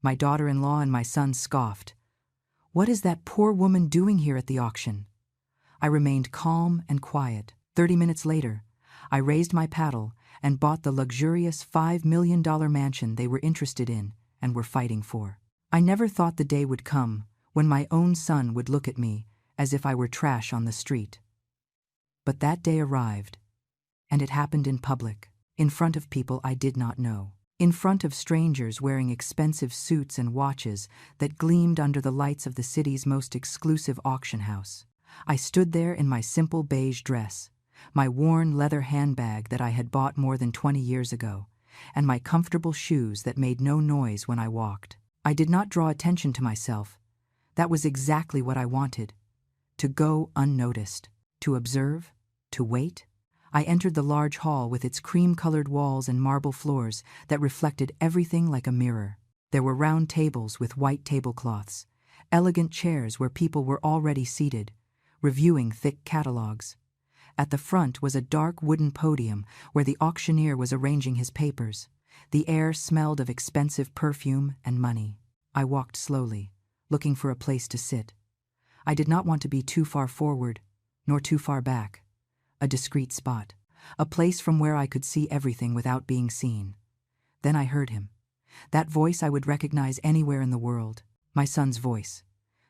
My daughter-in-law and my son scoffed. "What is that poor woman doing here at the auction?" I remained calm and quiet. 30 minutes later, I raised my paddle and bought the luxurious $5 million mansion they were interested in and were fighting for. I never thought the day would come when my own son would look at me as if I were trash on the street. But that day arrived, and it happened in public, in front of people I did not know, in front of strangers wearing expensive suits and watches that gleamed under the lights of the city's most exclusive auction house. I stood there in my simple beige dress, my worn leather handbag that I had bought more than 20 years ago, and my comfortable shoes that made no noise when I walked. I did not draw attention to myself. That was exactly what I wanted. To go unnoticed, to observe, to wait. I entered the large hall with its cream-colored walls and marble floors that reflected everything like a mirror. There were round tables with white tablecloths, elegant chairs where people were already seated, reviewing thick catalogs. At the front was a dark wooden podium where the auctioneer was arranging his papers. The air smelled of expensive perfume and money. I walked slowly, looking for a place to sit. I did not want to be too far forward, nor too far back. A discreet spot, a place from where I could see everything without being seen. Then I heard him. That voice I would recognize anywhere in the world. My son's voice.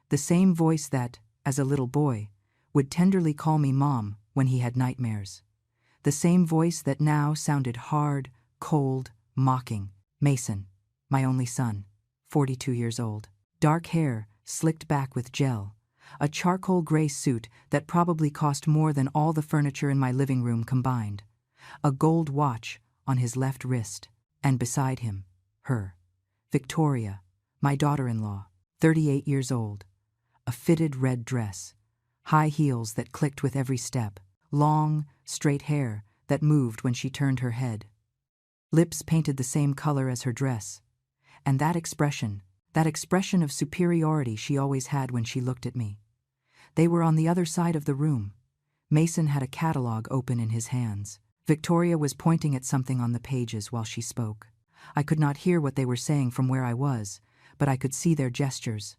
The same voice that, as a little boy, would tenderly call me Mom when he had nightmares. The same voice that now sounded hard, cold, mocking. Mason, my only son, 42 years old. Dark hair, slicked back with gel. A charcoal gray suit that probably cost more than all the furniture in my living room combined. A gold watch on his left wrist. And beside him, her, Victoria, my daughter-in-law, 38 years old. A fitted red dress. High heels that clicked with every step. Long, straight hair that moved when she turned her head. Lips painted the same color as her dress. And that expression of superiority she always had when she looked at me. They were on the other side of the room. Mason had a catalog open in his hands. Victoria was pointing at something on the pages while she spoke. I could not hear what they were saying from where I was, but I could see their gestures.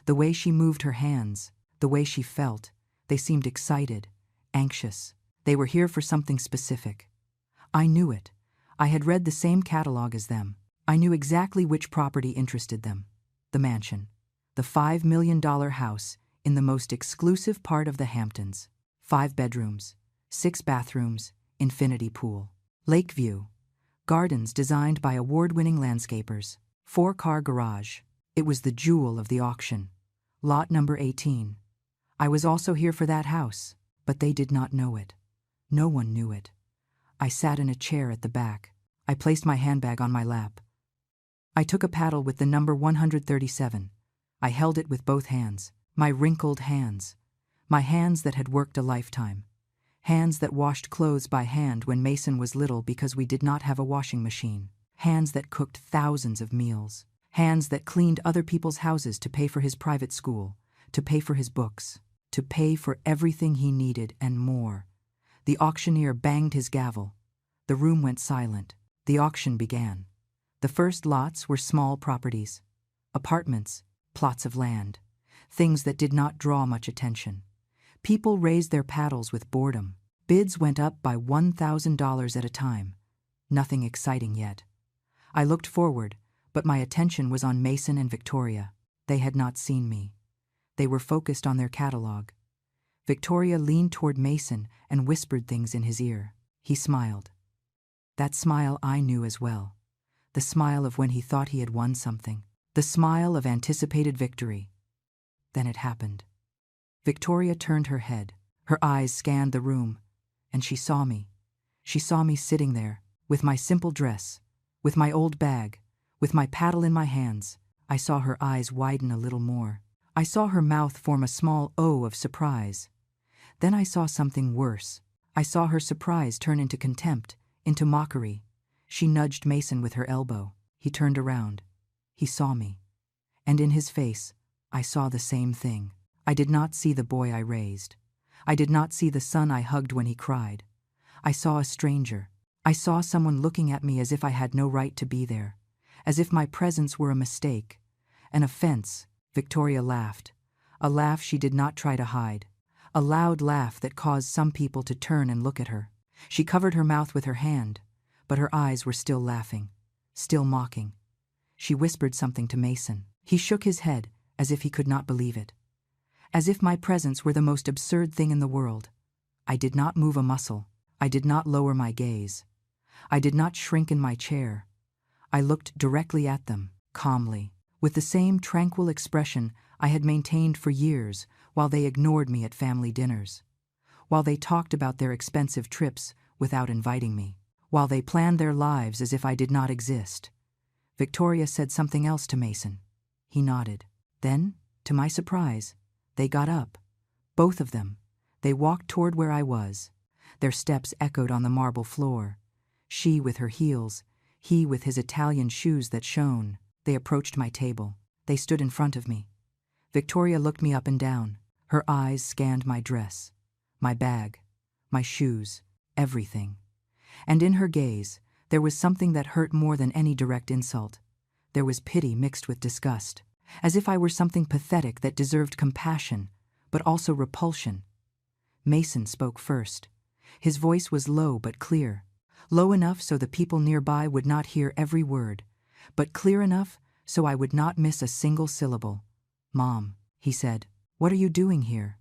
The way she moved her hands, the way she felt, they seemed excited, anxious. They were here for something specific. I knew it. I had read the same catalog as them. I knew exactly which property interested them. The mansion. The $5 million house in the most exclusive part of the Hamptons. 5 bedrooms, 6 bathrooms, infinity pool. Lake view. Gardens designed by award-winning landscapers. 4-car garage. It was the jewel of the auction. Lot number 18. I was also here for that house, but they did not know it. No one knew it. I sat in a chair at the back. I placed my handbag on my lap. I took a paddle with the number 137. I held it with both hands. My wrinkled hands. My hands that had worked a lifetime. Hands that washed clothes by hand when Mason was little because we did not have a washing machine. Hands that cooked thousands of meals. Hands that cleaned other people's houses to pay for his private school, to pay for his books, to pay for everything he needed and more. The auctioneer banged his gavel. The room went silent. The auction began. The first lots were small properties. Apartments, plots of land. Things that did not draw much attention. People raised their paddles with boredom. Bids went up by $1,000 at a time. Nothing exciting yet. I looked forward, but my attention was on Mason and Victoria. They had not seen me. They were focused on their catalog. Victoria leaned toward Mason and whispered things in his ear. He smiled. That smile I knew as well. The smile of when he thought he had won something. The smile of anticipated victory. Then it happened. Victoria turned her head. Her eyes scanned the room, and she saw me. She saw me sitting there, with my simple dress, with my old bag, with my paddle in my hands. I saw her eyes widen a little more. I saw her mouth form a small O of surprise. Then I saw something worse. I saw her surprise turn into contempt, into mockery. She nudged Mason with her elbow. He turned around. He saw me. And in his face, I saw the same thing. I did not see the boy I raised. I did not see the son I hugged when he cried. I saw a stranger. I saw someone looking at me as if I had no right to be there, as if my presence were a mistake, an offense. Victoria laughed, a laugh she did not try to hide, a loud laugh that caused some people to turn and look at her. She covered her mouth with her hand, but her eyes were still laughing, still mocking. She whispered something to Mason. He shook his head, as if he could not believe it. As if my presence were the most absurd thing in the world. I did not move a muscle. I did not lower my gaze. I did not shrink in my chair. I looked directly at them, calmly, with the same tranquil expression I had maintained for years while they ignored me at family dinners, while they talked about their expensive trips without inviting me, while they planned their lives as if I did not exist. Victoria said something else to Mason. He nodded. Then, to my surprise, they got up. Both of them. They walked toward where I was. Their steps echoed on the marble floor. She with her heels, he with his Italian shoes that shone. They approached my table. They stood in front of me. Victoria looked me up and down. Her eyes scanned my dress, my bag, my shoes, everything. And in her gaze, there was something that hurt more than any direct insult. There was pity mixed with disgust, as if I were something pathetic that deserved compassion, but also repulsion. Mason spoke first. His voice was low but clear, low enough so the people nearby would not hear every word, but clear enough so I would not miss a single syllable. "Mom," he said, "what are you doing here?"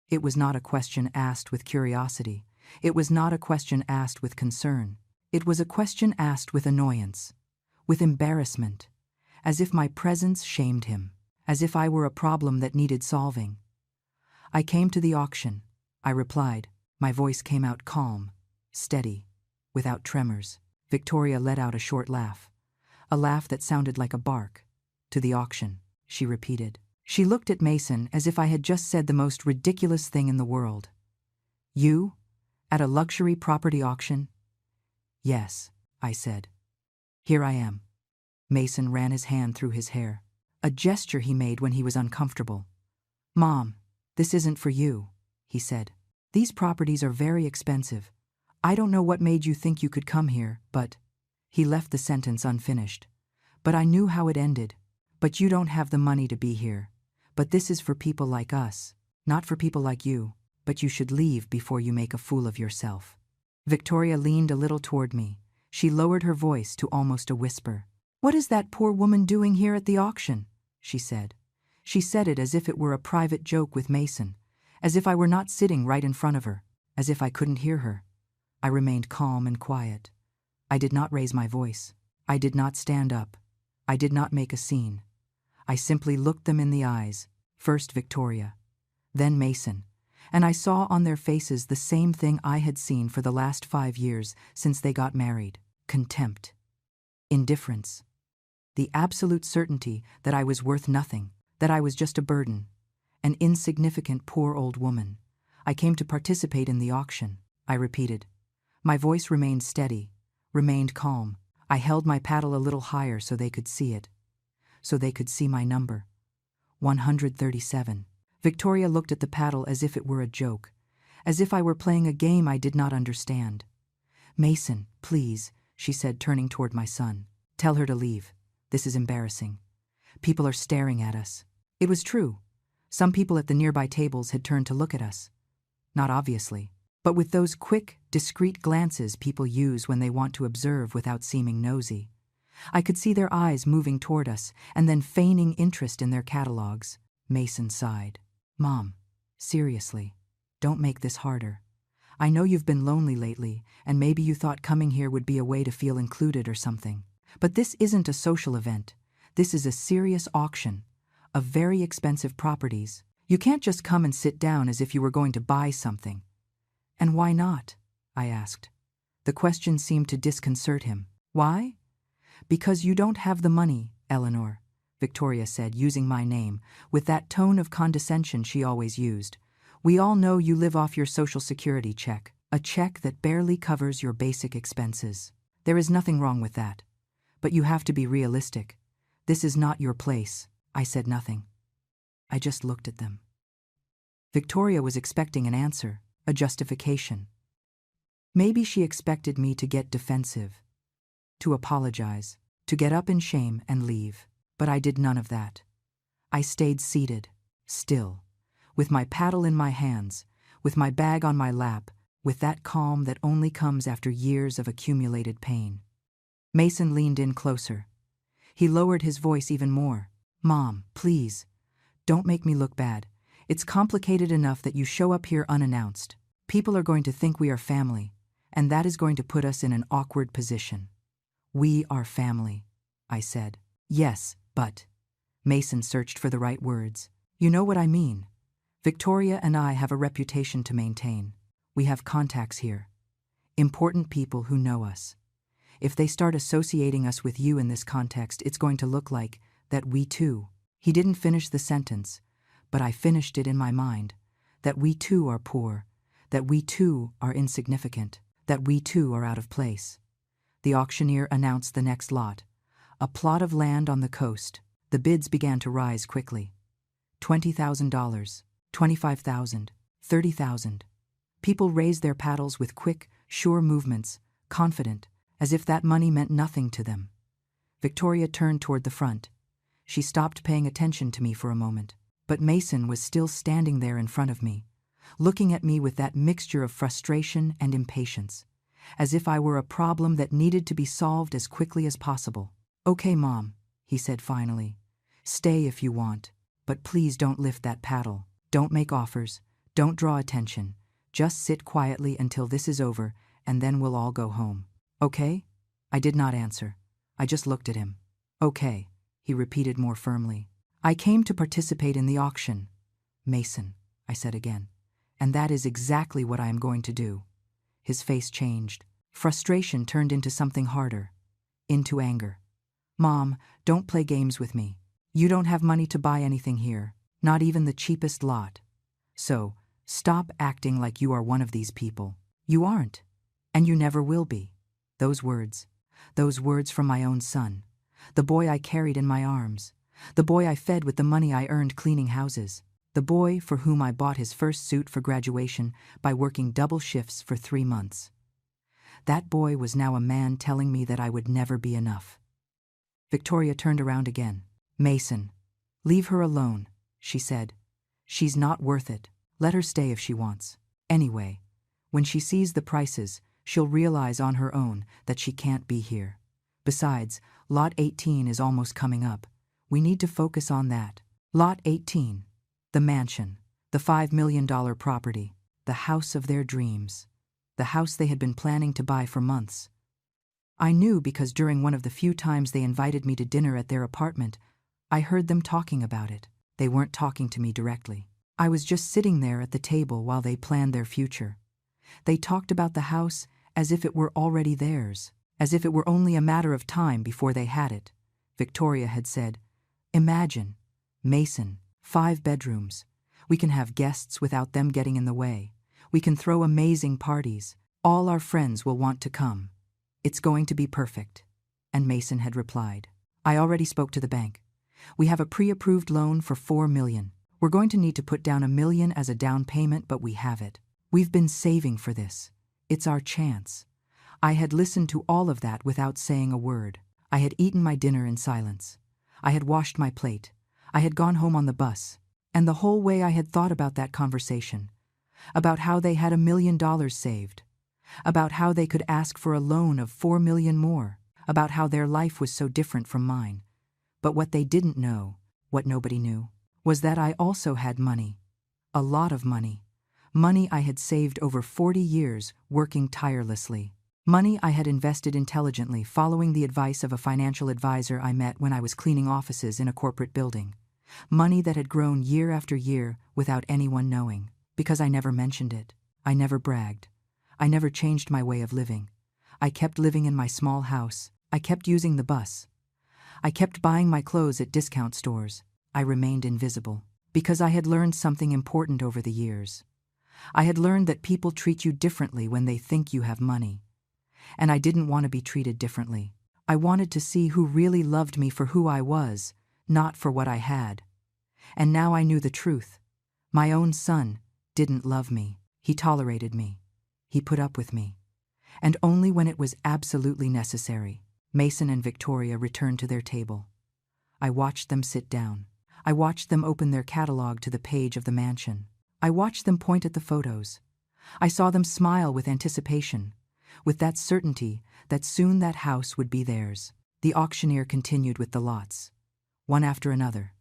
It was not a question asked with curiosity. It was not a question asked with concern. It was a question asked with annoyance, with embarrassment, as if my presence shamed him, as if I were a problem that needed solving. "I came to the auction," I replied. My voice came out calm, steady, without tremors. Victoria let out a short laugh, a laugh that sounded like a bark. "To the auction," she repeated. She looked at Mason as if I had just said the most ridiculous thing in the world. "You? At a luxury property auction?" "Yes," I said. "Here I am." Mason ran his hand through his hair, a gesture he made when he was uncomfortable. "Mom, this isn't for you," he said. "These properties are very expensive. I don't know what made you think you could come here, but—" He left the sentence unfinished. "But I knew how it ended. But you don't have the money to be here. But this is for people like us, not for people like you. But you should leave before you make a fool of yourself." Victoria leaned a little toward me. She lowered her voice to almost a whisper. "What is that poor woman doing here at the auction?" she said. She said it as if it were a private joke with Mason, as if I were not sitting right in front of her, as if I couldn't hear her. I remained calm and quiet. I did not raise my voice. I did not stand up. I did not make a scene. I simply looked them in the eyes, first Victoria, then Mason, and I saw on their faces the same thing I had seen for the last 5 years since they got married: contempt, indifference, the absolute certainty that I was worth nothing, that I was just a burden, an insignificant poor old woman. "I came to participate in the auction," I repeated. My voice remained steady, remained calm. I held my paddle a little higher so they could see it, so they could see my number. 137. Victoria looked at the paddle as if it were a joke, as if I were playing a game I did not understand. "Mason, please," she said, turning toward my son. "Tell her to leave. This is embarrassing. People are staring at us." It was true. Some people at the nearby tables had turned to look at us. Not obviously, but with those quick, discreet glances people use when they want to observe without seeming nosy. I could see their eyes moving toward us and then feigning interest in their catalogs. Mason sighed. "Mom, seriously, don't make this harder. I know you've been lonely lately, and maybe you thought coming here would be a way to feel included or something. But this isn't a social event. This is a serious auction of very expensive properties. You can't just come and sit down as if you were going to buy something." "And why not?" I asked. The question seemed to disconcert him. "Why?" "Because you don't have the money, Eleanor," Victoria said, using my name, with that tone of condescension she always used. "We all know you live off your Social Security check, a check that barely covers your basic expenses. There is nothing wrong with that. But you have to be realistic. This is not your place." I said nothing. I just looked at them. Victoria was expecting an answer, a justification. Maybe she expected me to get defensive, to apologize, to get up in shame and leave. But I did none of that. I stayed seated, still, with my paddle in my hands, with my bag on my lap, with that calm that only comes after years of accumulated pain. Mason leaned in closer. He lowered his voice even more. "Mom, please, don't make me look bad. It's complicated enough that you show up here unannounced. People are going to think we are family, and that is going to put us in an awkward position." "We are family," I said. "Yes, but..." Mason searched for the right words. "You know what I mean. Victoria and I have a reputation to maintain. We have contacts here. Important people who know us. If they start associating us with you in this context, it's going to look like that we too..." He didn't finish the sentence, but I finished it in my mind. That we too are poor, that we too are insignificant, that we too are out of place. The auctioneer announced the next lot, a plot of land on the coast. The bids began to rise quickly. $20,000, $25,000, $30,000. People raised their paddles with quick, sure movements, confident, as if that money meant nothing to them. Victoria turned toward the front. She stopped paying attention to me for a moment, but Mason was still standing there in front of me, looking at me with that mixture of frustration and impatience, as if I were a problem that needed to be solved as quickly as possible. "Okay, Mom," he said finally. "Stay if you want, but please don't lift that paddle. Don't make offers. Don't draw attention. Just sit quietly until this is over, and then we'll all go home. Okay?" I did not answer. I just looked at him. "Okay," he repeated more firmly. "I came to participate in the auction, Mason," I said again. "And that is exactly what I am going to do." His face changed. Frustration turned into something harder, into anger. "Mom, don't play games with me. You don't have money to buy anything here, not even the cheapest lot. So, stop acting like you are one of these people. You aren't, and you never will be." Those words from my own son, the boy I carried in my arms, the boy I fed with the money I earned cleaning houses, the boy for whom I bought his first suit for graduation by working double shifts for 3 months. That boy was now a man telling me that I would never be enough. Victoria turned around again. "Mason, leave her alone," she said. "She's not worth it. Let her stay if she wants. Anyway, when she sees the prices, she'll realize on her own that she can't be here. Besides, Lot 18 is almost coming up. We need to focus on that. Lot 18, the mansion, the $5 million property, the house of their dreams, the house they had been planning to buy for months. I knew because during one of the few times they invited me to dinner at their apartment, I heard them talking about it. They weren't talking to me directly. I was just sitting there at the table while they planned their future. They talked about the house as if it were already theirs, as if it were only a matter of time before they had it. Victoria had said, "Imagine, Mason, 5 bedrooms. We can have guests without them getting in the way. We can throw amazing parties. All our friends will want to come. It's going to be perfect." And Mason had replied, "I already spoke to the bank. We have a pre-approved loan for $4 million. We're going to need to put down $1 million as a down payment, but we have it. We've been saving for this. It's our chance." I had listened to all of that without saying a word. I had eaten my dinner in silence. I had washed my plate. I had gone home on the bus. And the whole way I had thought about that conversation, about how they had $1 million saved, about how they could ask for a loan of $4 million more, about how their life was so different from mine. But what they didn't know, what nobody knew, was that I also had money. A lot of money. Money I had saved over 40 years working tirelessly. Money I had invested intelligently following the advice of a financial advisor I met when I was cleaning offices in a corporate building. Money that had grown year after year without anyone knowing, because I never mentioned it. I never bragged. I never changed my way of living. I kept living in my small house. I kept using the bus. I kept buying my clothes at discount stores. I remained invisible, because I had learned something important over the years. I had learned that people treat you differently when they think you have money. And I didn't want to be treated differently. I wanted to see who really loved me for who I was, not for what I had. And now I knew the truth. My own son didn't love me. He tolerated me. He put up with me. And only when it was absolutely necessary. Mason and Victoria returned to their table. I watched them sit down. I watched them open their catalog to the page of the mansion. I watched them point at the photos. I saw them smile with anticipation, with that certainty that soon that house would be theirs. The auctioneer continued with the lots, one after another.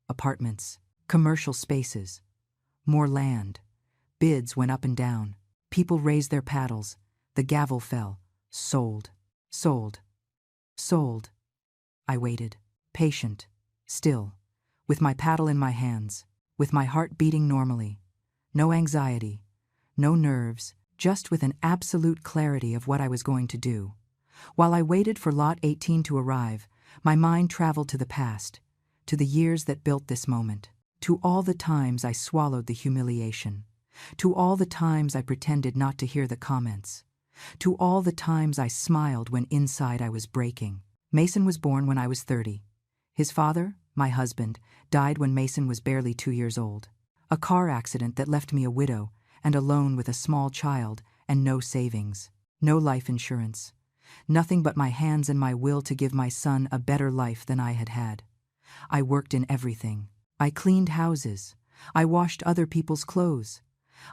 Apartments, commercial spaces, more land. Bids went up and down. People raised their paddles. The gavel fell. Sold. Sold. Sold. I waited, patient, still, with my paddle in my hands, with my heart beating normally. No anxiety, no nerves, just with an absolute clarity of what I was going to do. While I waited for Lot 18 to arrive, my mind traveled to the past, to the years that built this moment, to all the times I swallowed the humiliation, to all the times I pretended not to hear the comments, to all the times I smiled when inside I was breaking. Mason was born when I was 30. His father, my husband, died when Mason was barely 2 years old. A car accident that left me a widow and alone with a small child and no savings, no life insurance. Nothing but my hands and my will to give my son a better life than I had had. I worked in everything. I cleaned houses. I washed other people's clothes.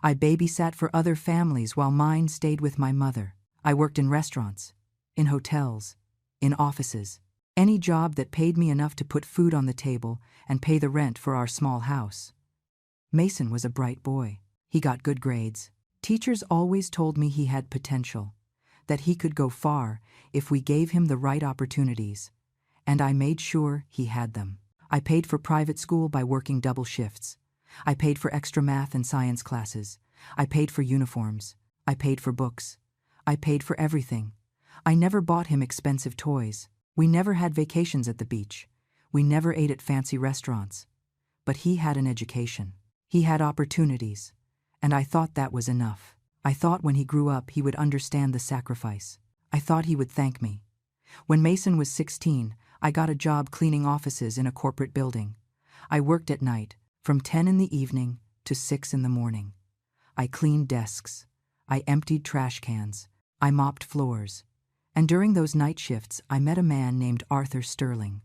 I babysat for other families while mine stayed with my mother. I worked in restaurants, in hotels, in offices, any job that paid me enough to put food on the table and pay the rent for our small house. Mason was a bright boy. He got good grades. Teachers always told me he had potential, that he could go far if we gave him the right opportunities, and I made sure he had them. I paid for private school by working double shifts. I paid for extra math and science classes. I paid for uniforms. I paid for books. I paid for everything. I never bought him expensive toys. We never had vacations at the beach. We never ate at fancy restaurants. But he had an education. He had opportunities. And I thought that was enough. I thought when he grew up he would understand the sacrifice. I thought he would thank me. When Mason was 16, I got a job cleaning offices in a corporate building. I worked at night, from 10 in the evening to 6 in the morning. I cleaned desks. I emptied trash cans. I mopped floors. And during those night shifts, I met a man named Arthur Sterling.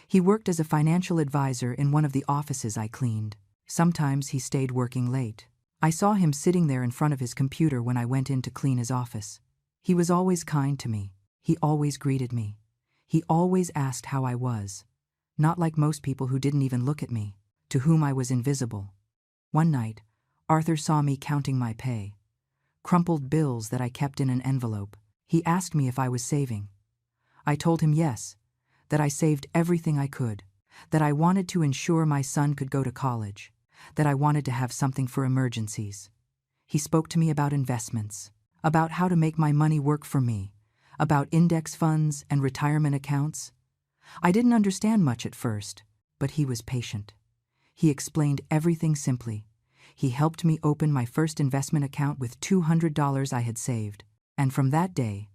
He worked as a financial advisor in one of the offices I cleaned. Sometimes he stayed working late. I saw him sitting there in front of his computer when I went in to clean his office. He was always kind to me. He always greeted me. He always asked how I was. Not like most people who didn't even look at me, to whom I was invisible. One night, Arthur saw me counting my pay. Crumpled bills that I kept in an envelope. He asked me if I was saving. I told him yes, that I saved everything I could, that I wanted to ensure my son could go to college, that I wanted to have something for emergencies. He spoke to me about investments, about how to make my money work for me, about index funds and retirement accounts. I didn't understand much at first, but he was patient. He explained everything simply. He helped me open my first investment account with $200 I had saved, and from that day,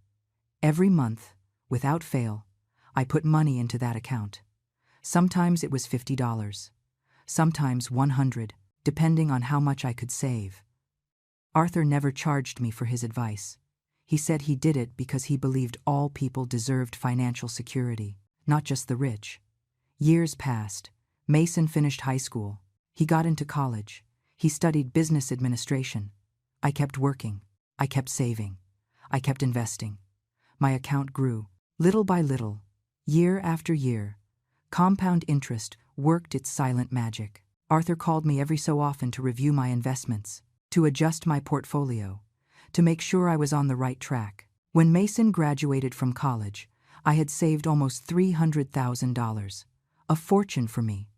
every month, without fail, I put money into that account. Sometimes it was $50, sometimes $100, depending on how much I could save. Arthur never charged me for his advice. He said he did it because he believed all people deserved financial security, not just the rich. Years passed. Mason finished high school. He got into college. He studied business administration. I kept working. I kept saving. I kept investing. My account grew, little by little, year after year. Compound interest worked its silent magic. Arthur called me every so often to review my investments, to adjust my portfolio, to make sure I was on the right track. When Mason graduated from college, I had saved almost $300,000, a fortune for me,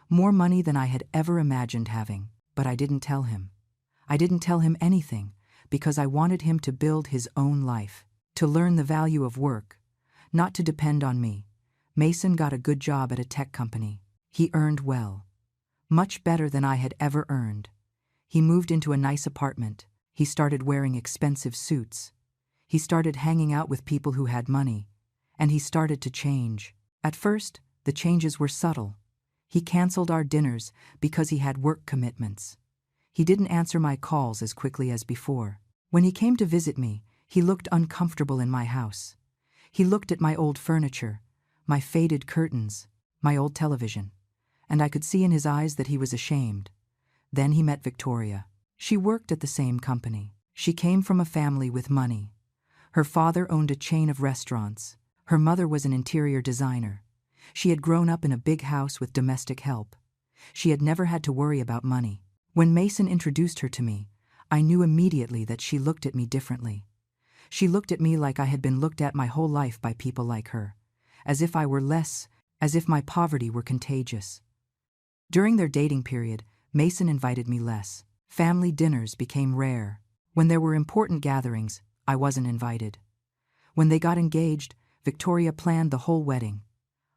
more money than I had ever imagined having, but I didn't tell him. I didn't tell him anything because I wanted him to build his own life, to learn the value of work, not to depend on me. Mason got a good job at a tech company. He earned well, much better than I had ever earned. He moved into a nice apartment. He started wearing expensive suits. He started hanging out with people who had money. And he started to change. At first, the changes were subtle. He canceled our dinners because he had work commitments. He didn't answer my calls as quickly as before. When he came to visit me, he looked uncomfortable in my house. He looked at my old furniture, my faded curtains, my old television, and I could see in his eyes that he was ashamed. Then he met Victoria. She worked at the same company. She came from a family with money. Her father owned a chain of restaurants. Her mother was an interior designer. She had grown up in a big house with domestic help. She had never had to worry about money. When Mason introduced her to me, I knew immediately that she looked at me differently. She looked at me like I had been looked at my whole life by people like her, as if I were less, as if my poverty were contagious. During their dating period, Mason invited me less. Family dinners became rare. When there were important gatherings, I wasn't invited. When they got engaged, Victoria planned the whole wedding.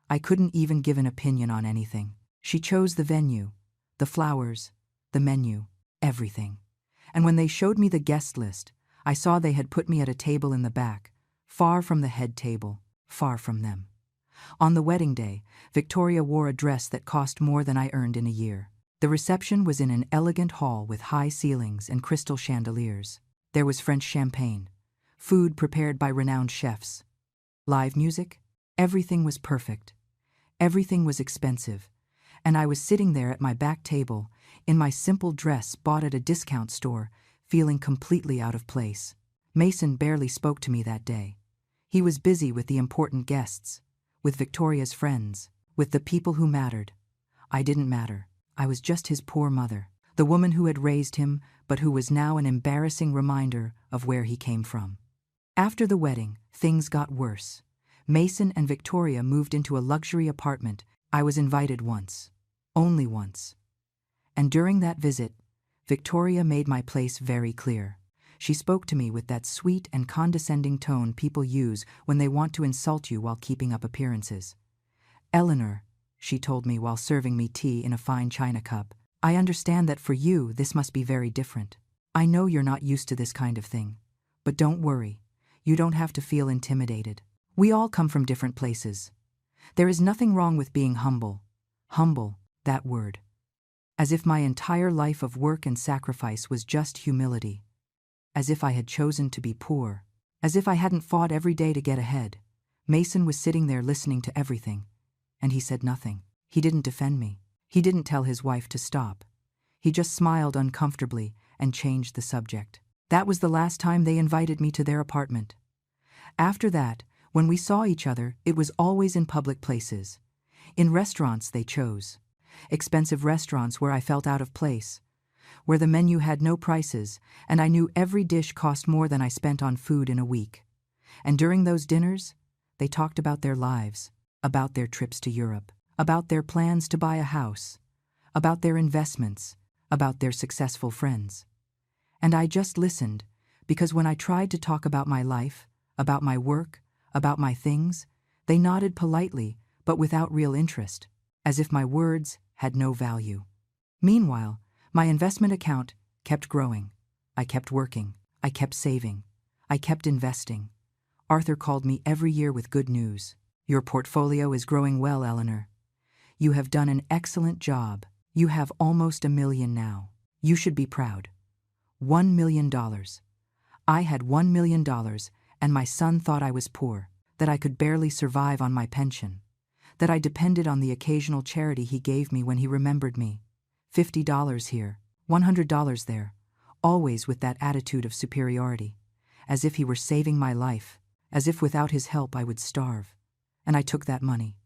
I couldn't even give an opinion on anything. She chose the venue, the flowers, the menu, everything. And when they showed me the guest list, I saw they had put me at a table in the back, far from the head table, far from them. On the wedding day, Victoria wore a dress that cost more than I earned in a year. The reception was in an elegant hall with high ceilings and crystal chandeliers. There was French champagne, food prepared by renowned chefs, live music. Everything was perfect. Everything was expensive. And I was sitting there at my back table, in my simple dress bought at a discount store, feeling completely out of place. Mason barely spoke to me that day. He was busy with the important guests, with Victoria's friends, with the people who mattered. I didn't matter. I was just his poor mother, the woman who had raised him, but who was now an embarrassing reminder of where he came from. After the wedding, things got worse. Mason and Victoria moved into a luxury apartment. I was invited once. Only once. And during that visit, Victoria made my place very clear. She spoke to me with that sweet and condescending tone people use when they want to insult you while keeping up appearances. "Eleanor," she told me while serving me tea in a fine china cup, "I understand that for you this must be very different. I know you're not used to this kind of thing. But don't worry. You don't have to feel intimidated. We all come from different places. There is nothing wrong with being humble." Humble, that word. As if my entire life of work and sacrifice was just humility. As if I had chosen to be poor. As if I hadn't fought every day to get ahead. Mason was sitting there listening to everything. And he said nothing. He didn't defend me. He didn't tell his wife to stop. He just smiled uncomfortably and changed the subject. That was the last time they invited me to their apartment. After that, when we saw each other, it was always in public places. In restaurants they chose. Expensive restaurants where I felt out of place, where the menu had no prices, and I knew every dish cost more than I spent on food in a week. And during those dinners, they talked about their lives, about their trips to Europe, about their plans to buy a house, about their investments, about their successful friends. And I just listened, because when I tried to talk about my life, about my work, about my things, they nodded politely, but without real interest, as if my words had no value. Meanwhile, my investment account kept growing. I kept working. I kept saving. I kept investing. Arthur called me every year with good news. "Your portfolio is growing well, Eleanor. You have done an excellent job. You have almost $1 million now. You should be proud." $1 million. I had $1 million, and my son thought I was poor, that I could barely survive on my pension, that I depended on the occasional charity he gave me when he remembered me. $50 here, $100 there, always with that attitude of superiority, as if he were saving my life, as if without his help I would starve. And I took that money.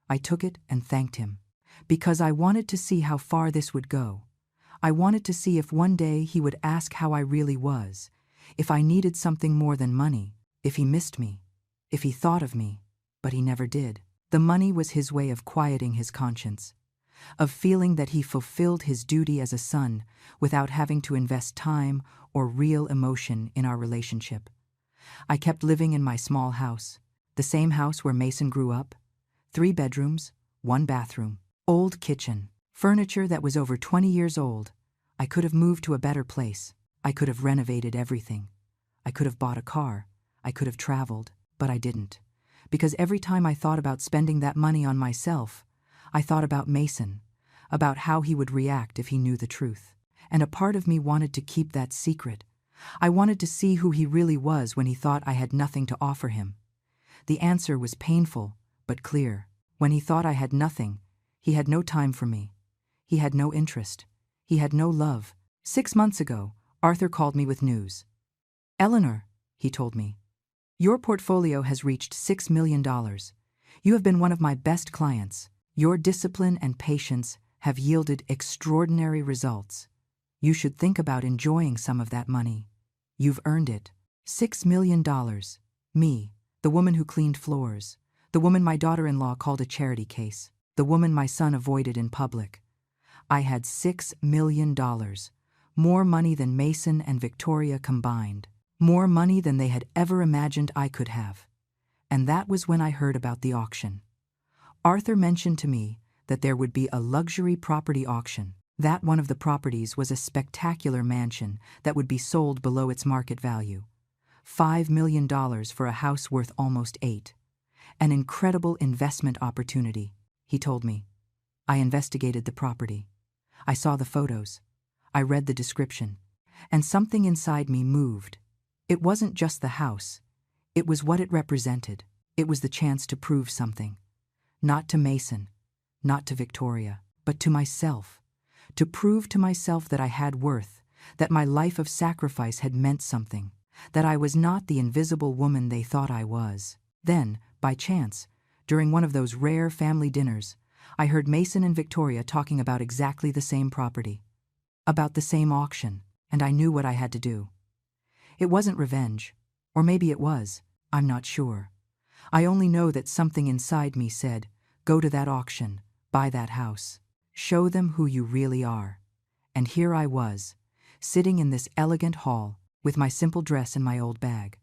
I took it and thanked him, because I wanted to see how far this would go. I wanted to see if one day he would ask how I really was, if I needed something more than money, if he missed me, if he thought of me, but he never did. The money was his way of quieting his conscience, of feeling that he fulfilled his duty as a son without having to invest time or real emotion in our relationship. I kept living in my small house, the same house where Mason grew up. 3 bedrooms, 1 bathroom, old kitchen, furniture that was over 20 years old. I could have moved to a better place. I could have renovated everything. I could have bought a car. I could have traveled, but I didn't. Because every time I thought about spending that money on myself, I thought about Mason, about how he would react if he knew the truth. And a part of me wanted to keep that secret. I wanted to see who he really was when he thought I had nothing to offer him. The answer was painful, but clear. When he thought I had nothing, he had no time for me. He had no interest. He had no love. 6 months ago, Arthur called me with news. "Eleanor," he told me, "your portfolio has reached $6 million. You have been one of my best clients. Your discipline and patience have yielded extraordinary results. You should think about enjoying some of that money. You've earned it." $6 million. Me, the woman who cleaned floors, the woman my daughter-in-law called a charity case, the woman my son avoided in public. I had $6 million. More money than Mason and Victoria combined. More money than they had ever imagined I could have. And that was when I heard about the auction. Arthur mentioned to me that there would be a luxury property auction. That one of the properties was a spectacular mansion that would be sold below its market value. $5 million for a house worth almost $8 million. An incredible investment opportunity, he told me. I investigated the property. I saw the photos. I read the description. And something inside me moved. It wasn't just the house. It was what it represented. It was the chance to prove something. Not to Mason, not to Victoria, but to myself. To prove to myself that I had worth, that my life of sacrifice had meant something, that I was not the invisible woman they thought I was. Then, by chance, during one of those rare family dinners, I heard Mason and Victoria talking about exactly the same property, about the same auction, and I knew what I had to do. It wasn't revenge, or maybe it was, I'm not sure. I only know that something inside me said, "Go to that auction, buy that house. Show them who you really are." And here I was, sitting in this elegant hall, with my simple dress in my old bag,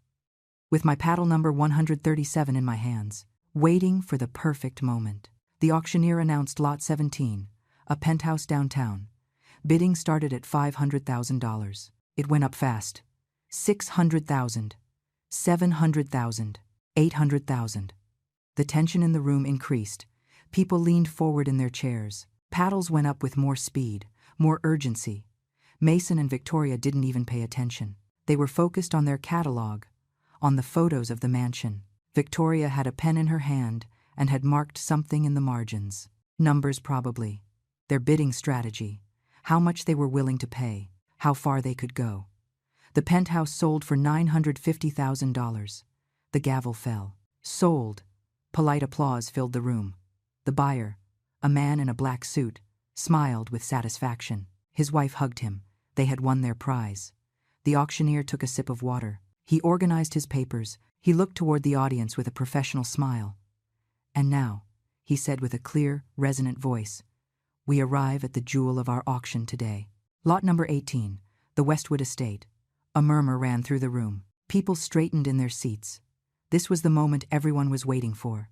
with my paddle number 137 in my hands, waiting for the perfect moment. The auctioneer announced Lot 17, a penthouse downtown. Bidding started at $500,000. It went up fast. 600,000, 700,000, 800,000. The tension in the room increased. People leaned forward in their chairs. Paddles went up with more speed, more urgency. Mason and Victoria didn't even pay attention. They were focused on their catalog, on the photos of the mansion. Victoria had a pen in her hand and had marked something in the margins. Numbers probably. Their bidding strategy. How much they were willing to pay. How far they could go. The penthouse sold for $950,000. The gavel fell. Sold. Polite applause filled the room. The buyer, a man in a black suit, smiled with satisfaction. His wife hugged him. They had won their prize. The auctioneer took a sip of water. He organized his papers. He looked toward the audience with a professional smile. "And now," he said with a clear, resonant voice, "we arrive at the jewel of our auction today. Lot number 18, the Westwood Estate." A murmur ran through the room. People straightened in their seats. This was the moment everyone was waiting for.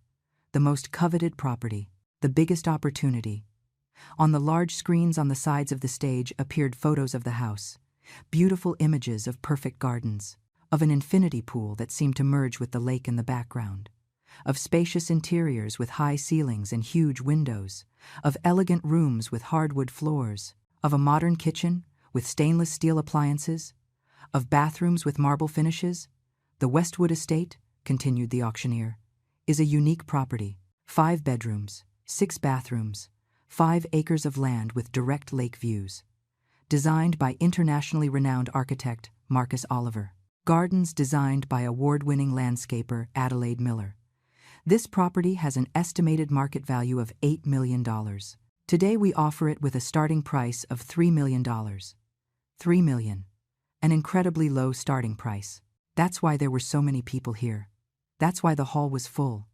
The most coveted property. The biggest opportunity. On the large screens on the sides of the stage appeared photos of the house. Beautiful images of perfect gardens. Of an infinity pool that seemed to merge with the lake in the background. Of spacious interiors with high ceilings and huge windows. Of elegant rooms with hardwood floors. Of a modern kitchen with stainless steel appliances. Of bathrooms with marble finishes. The Westwood Estate, continued the auctioneer, is a unique property. 5 bedrooms, 6 bathrooms, 5 acres of land with direct lake views. Designed by internationally renowned architect Marcus Oliver. Gardens designed by award-winning landscaper Adelaide Miller. This property has an estimated market value of $8 million. Today we offer it with a starting price of $3 million. $3 million. An incredibly low starting price. That's why there were so many people here. That's why the hall was full.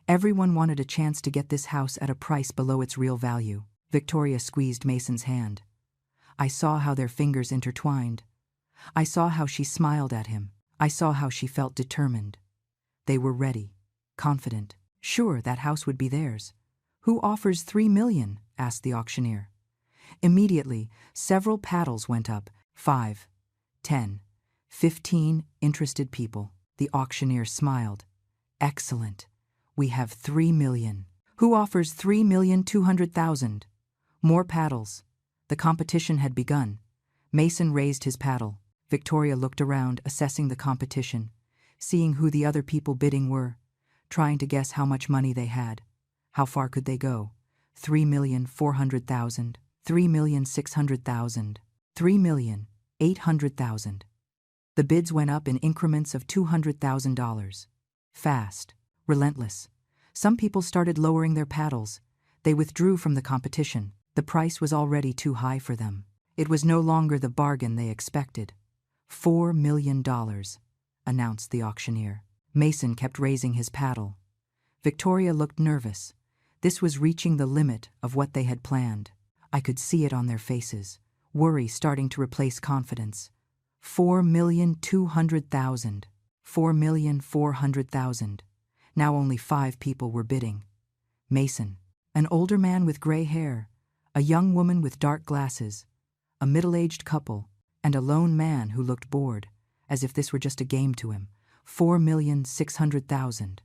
Everyone wanted a chance to get this house at a price below its real value. Victoria squeezed Mason's hand. I saw how their fingers intertwined. I saw how she smiled at him. I saw how she felt determined. They were ready, confident. Sure, that house would be theirs. "Who offers $3 million?" asked the auctioneer. Immediately, several paddles went up. 5, 10, 15 interested people. The auctioneer smiled. "Excellent. We have $3 million. Who offers $3,200,000? More paddles. The competition had begun. Mason raised his paddle. Victoria looked around, assessing the competition, seeing who the other people bidding were. trying to guess how much money they had. How far could they go? 3,400,000, 3,600,000, 3,800,000. The bids went up in increments of $200,000. Fast, relentless. Some people started lowering their paddles. They withdrew from the competition. The price was already too high for them. It was no longer the bargain they expected. $4 million, announced the auctioneer. Mason kept raising his paddle. Victoria looked nervous. This was reaching the limit of what they had planned. I could see it on their faces, worry starting to replace confidence. 4,200,000. 4,400,000. Now only 5 people were bidding. Mason, an older man with gray hair, a young woman with dark glasses, a middle-aged couple, and a lone man who looked bored, as if this were just a game to him. 4,600,000.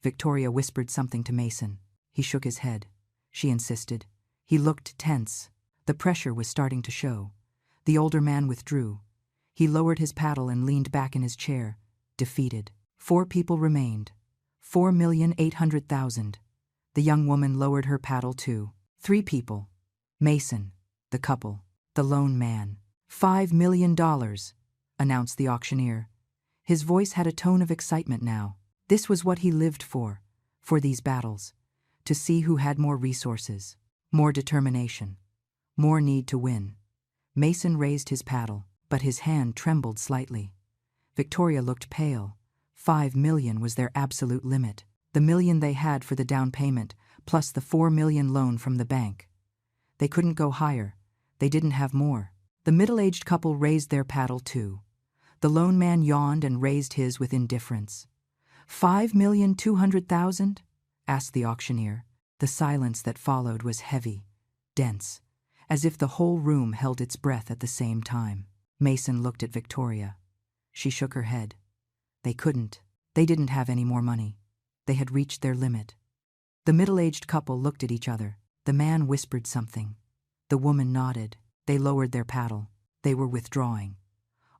Victoria whispered something to Mason. He shook his head. She insisted. He looked tense. The pressure was starting to show. The older man withdrew. He lowered his paddle and leaned back in his chair, defeated. 4 people remained. 4,800,000. The young woman lowered her paddle too. 3 people. Mason, the couple, the lone man. $5 million, announced the auctioneer. His voice had a tone of excitement now. This was what he lived for these battles. To see who had more resources, more determination, more need to win. Mason raised his paddle, but his hand trembled slightly. Victoria looked pale. 5 million was their absolute limit. The million they had for the down payment, plus the 4 million loan from the bank. They couldn't go higher. They didn't have more. The middle-aged couple raised their paddle too. The lone man yawned and raised his with indifference. 5,200,000? asked the auctioneer. The silence that followed was heavy, dense, as if the whole room held its breath at the same time. Mason looked at Victoria. She shook her head. They couldn't. They didn't have any more money. They had reached their limit. The middle-aged couple looked at each other. The man whispered something. The woman nodded. They lowered their paddle. They were withdrawing.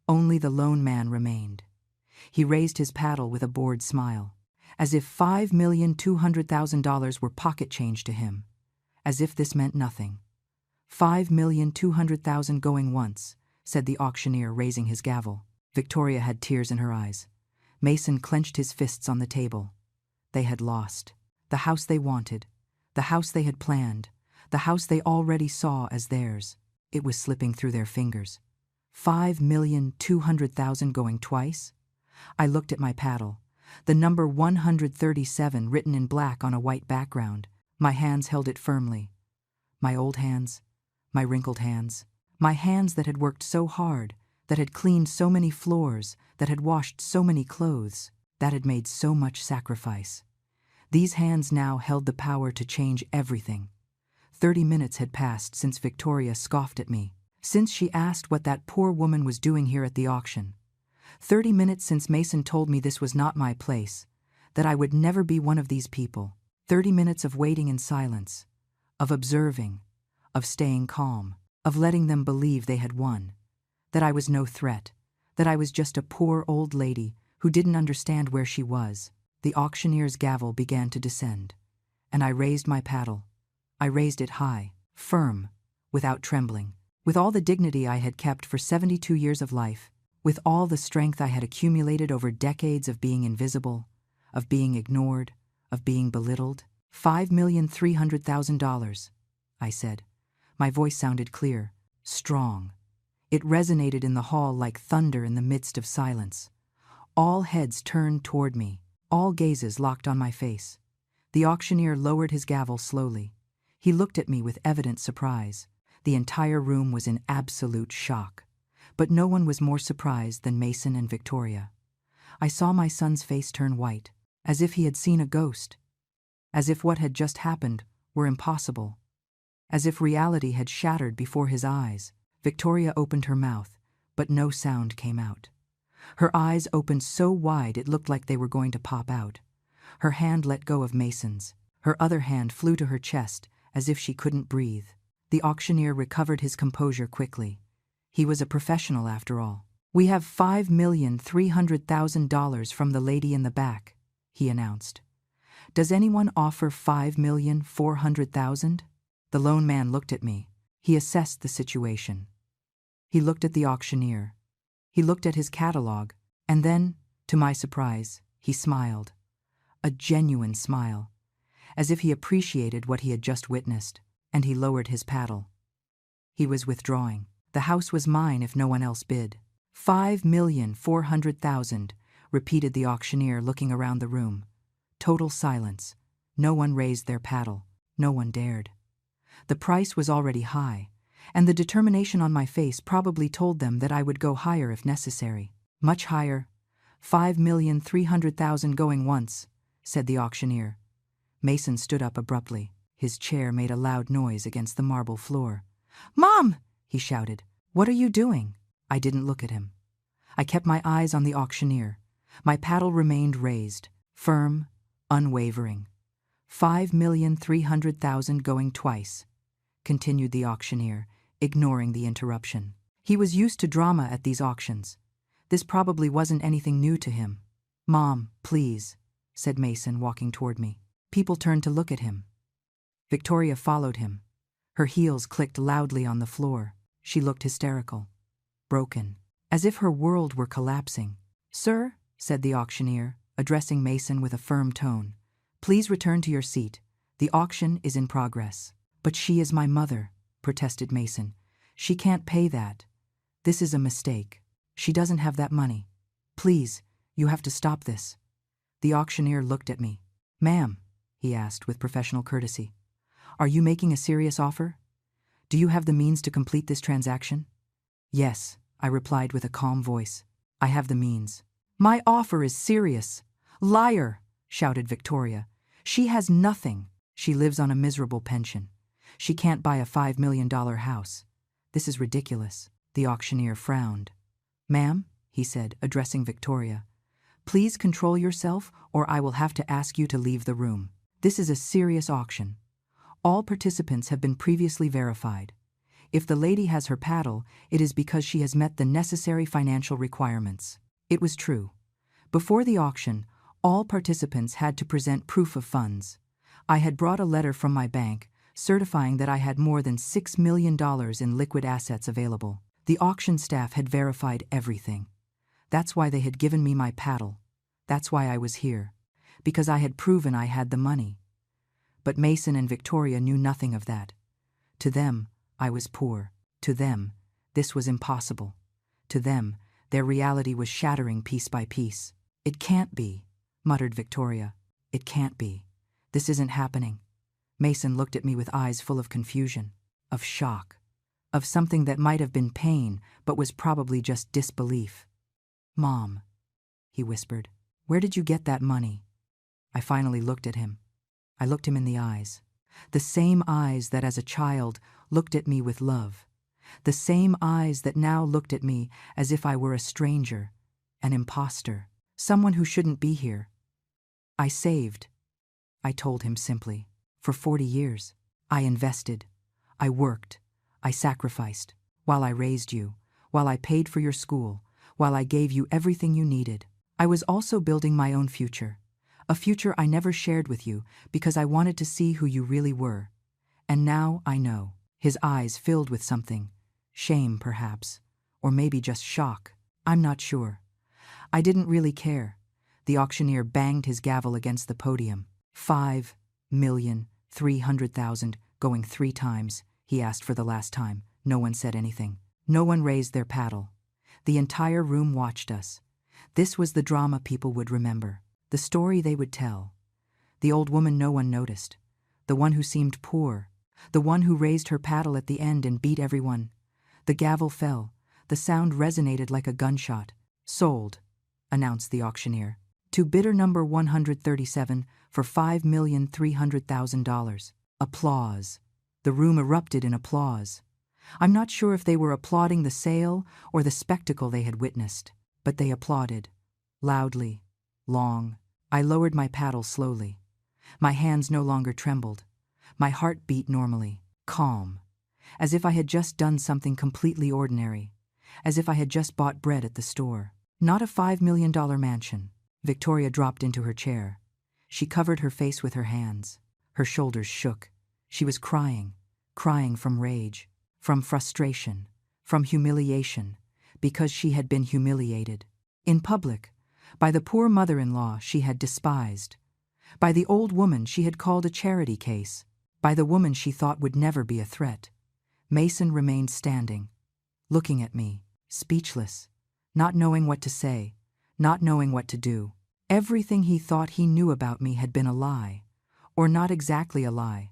Only the lone man remained. He raised his paddle with a bored smile, as if $5,200,000 were pocket change to him, as if this meant nothing. 5,200,000 going once, said the auctioneer, raising his gavel. Victoria had tears in her eyes. Mason clenched his fists on the table. They had lost. The house they wanted, the house they had planned, the house they already saw as theirs. It was slipping through their fingers. 5,200,000 going twice? I looked at my paddle. The number 137 written in black on a white background. My hands held it firmly. My old hands, my wrinkled hands, my hands that had worked so hard, that had cleaned so many floors, that had washed so many clothes, that had made so much sacrifice. These hands now held the power to change everything. 30 minutes had passed since Victoria scoffed at me, since she asked what that poor woman was doing here at the auction. 30 minutes since Mason told me this was not my place, that I would never be one of these people. 30 minutes of waiting in silence, of observing, of staying calm, of letting them believe they had won, that I was no threat, that I was just a poor old lady who didn't understand where she was. The auctioneer's gavel began to descend, and I raised my paddle. I raised it high, firm, without trembling, with all the dignity I had kept for 72 years of life, with all the strength I had accumulated over decades of being invisible, of being ignored, of being belittled. $5,300,000, I said. My voice sounded clear, strong. It resonated in the hall like thunder in the midst of silence. All heads turned toward me, all gazes locked on my face. The auctioneer lowered his gavel slowly. He looked at me with evident surprise. The entire room was in absolute shock. But no one was more surprised than Mason and Victoria. I saw my son's face turn white, as if he had seen a ghost, as if what had just happened were impossible, as if reality had shattered before his eyes. Victoria opened her mouth, but no sound came out. Her eyes opened so wide it looked like they were going to pop out. Her hand let go of Mason's. Her other hand flew to her chest, as if she couldn't breathe. The auctioneer recovered his composure quickly. He was a professional after all. "We have $5,300,000 from the lady in the back," he announced. Does anyone offer 5,400,000? The lone man looked at me. He assessed the situation. He looked at the auctioneer. He looked at his catalog. And then, to my surprise, he smiled. A genuine smile, as if he appreciated what he had just witnessed, and he lowered his paddle. He was withdrawing. The house was mine if no one else bid. 5,400,000, repeated the auctioneer, looking around the room. Total silence. No one raised their paddle. No one dared. The price was already high, and the determination on my face probably told them that I would go higher if necessary. Much higher. 5,300,000 going once, said the auctioneer. Mason stood up abruptly. His chair made a loud noise against the marble floor. "Mom!" he shouted. "What are you doing?" I didn't look at him. I kept my eyes on the auctioneer. My paddle remained raised, firm, unwavering. 5,300,000 going twice, continued the auctioneer, ignoring the interruption. He was used to drama at these auctions. This probably wasn't anything new to him. "Mom, please," said Mason, walking toward me. People turned to look at him. Victoria followed him. Her heels clicked loudly on the floor. She looked hysterical, broken, as if her world were collapsing. "Sir," said the auctioneer, addressing Mason with a firm tone, "please return to your seat. The auction is in progress." "But she is my mother," protested Mason. "She can't pay that. This is a mistake. She doesn't have that money. Please, you have to stop this." The auctioneer looked at me. "Ma'am," he asked with professional courtesy, "are you making a serious offer? Do you have the means to complete this transaction?" "Yes," I replied with a calm voice. "I have the means." "My offer is serious." "Liar!" shouted Victoria. "She has nothing. She lives on a miserable pension. She can't buy a $5 million house. This is ridiculous." The auctioneer frowned. "Ma'am," he said, addressing Victoria, "please control yourself or I will have to ask you to leave the room. This is a serious auction. All participants have been previously verified. If the lady has her paddle, it is because she has met the necessary financial requirements." It was true. Before the auction, all participants had to present proof of funds. I had brought a letter from my bank certifying that I had more than $6 million in liquid assets available. The auction staff had verified everything. That's why they had given me my paddle. That's why I was here. Because I had proven I had the money. But Mason and Victoria knew nothing of that. To them, I was poor. To them, this was impossible. To them, their reality was shattering piece by piece. "It can't be," muttered Victoria. "It can't be. This isn't happening." Mason looked at me with eyes full of confusion, of shock, of something that might have been pain but was probably just disbelief. "Mom," he whispered, "where did you get that money?" I finally looked at him. I looked him in the eyes. The same eyes that as a child looked at me with love. The same eyes that now looked at me as if I were a stranger, an imposter, someone who shouldn't be here. "I saved," I told him simply. "For 40 years. I invested. I worked. I sacrificed. While I raised you. While I paid for your school. While I gave you everything you needed. I was also building my own future. A future I never shared with you because I wanted to see who you really were. And now I know." His eyes filled with something. Shame, perhaps. Or maybe just shock. I'm not sure. I didn't really care. The auctioneer banged his gavel against the podium. 5,300,000 going 3 times, he asked for the last time. No one said anything. No one raised their paddle. The entire room watched us. This was the drama people would remember. The story they would tell. The old woman no one noticed. The one who seemed poor. The one who raised her paddle at the end and beat everyone. The gavel fell. The sound resonated like a gunshot. "Sold," announced the auctioneer. "To bidder number 137 for $5,300,000. Applause. The room erupted in applause. I'm not sure if they were applauding the sale or the spectacle they had witnessed, but they applauded. Loudly. Long. I lowered my paddle slowly. My hands no longer trembled. My heart beat normally, calm, as if I had just done something completely ordinary, as if I had just bought bread at the store. Not a $5 million mansion. Victoria dropped into her chair. She covered her face with her hands. Her shoulders shook. She was crying, crying from rage, from frustration, from humiliation, because she had been humiliated. In public, by the poor mother-in-law she had despised, by the old woman she had called a charity case, by the woman she thought would never be a threat. Mason remained standing, looking at me, speechless, not knowing what to say, not knowing what to do. Everything he thought he knew about me had been a lie, or not exactly a lie,